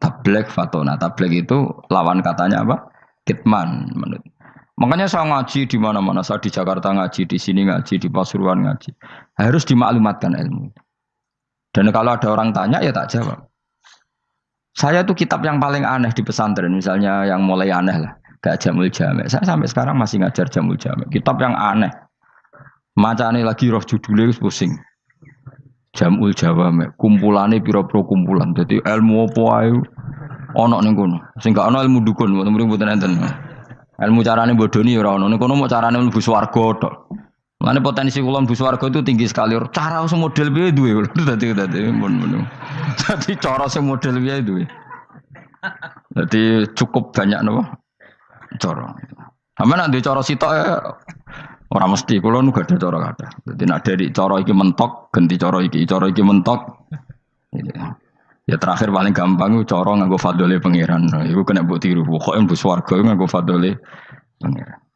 tabligh fatona. Tabligh itu lawan katanya apa? Kitman. Makanya saya ngaji di mana-mana. Saya di Jakarta ngaji, di sini ngaji, di Pasuruan ngaji. Harus dimaklumatkan ilmu. Dan kalau ada orang tanya ya tak jawab. Saya tuh kitab yang paling aneh di pesantren, misalnya yang mulai aneh lah, gak Jamul Jame. Saya sampai sekarang masih ngajar Jamul Jame. Kitab yang aneh. Macane lagi roh judulnya pusing. Jamul Jawame, kumpulane pira-pira kumpulan. Jadi ilmu apa ae ana ning kono. Sing gak ana ilmu dukun, mboten enten. Ilmu carane bodoni ora ana. Ning kono mau carane mlebu swarga tok. Mane potensi kula mlebu swarga itu tinggi sekali. Cara sing model piye duwe. Dadi mun. Dadi cara sing model piye duwe. Dadi cukup banyak napa? Cara. Sampe nek ndek cara sitok ora mesti kula nu gak ada cara kata. Dadi nek dari cara iki mentok, ganti cara iki mentok. Ya terakhir paling gampang cara nganggo fadhole pangeran. Iku kena mbok tiru. Pokoke mlebu swarga nganggo fadhole pangeran.